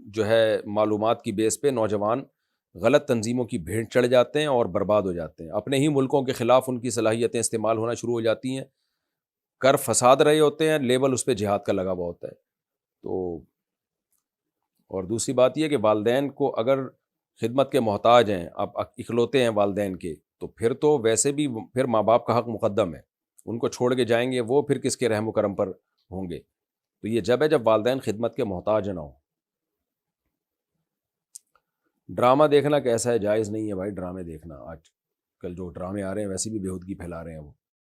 جو ہے معلومات کی بیس پہ نوجوان غلط تنظیموں کی بھیڑ چڑھ جاتے ہیں اور برباد ہو جاتے ہیں، اپنے ہی ملکوں کے خلاف ان کی صلاحیتیں استعمال ہونا شروع ہو جاتی ہیں، کر فساد رہے ہوتے ہیں، لیبل اس پہ جہاد کا لگا ہوا ہوتا ہے۔ تو اور دوسری بات یہ کہ والدین کو اگر خدمت کے محتاج ہیں، اب اکلوتے ہیں والدین کے، تو پھر تو ویسے بھی پھر ماں باپ کا حق مقدم ہے، ان کو چھوڑ کے جائیں گے وہ پھر کس کے رحم و کرم پر ہوں گے؟ تو یہ جب ہے جب والدین خدمت کے محتاج نہ ہوں۔ ڈرامہ دیکھنا کیسا ہے؟ جائز نہیں ہے بھائی ڈرامے دیکھنا، آج کل جو ڈرامے آ رہے ہیں ویسے بھی بےہودگی پھیلا رہے ہیں وہ۔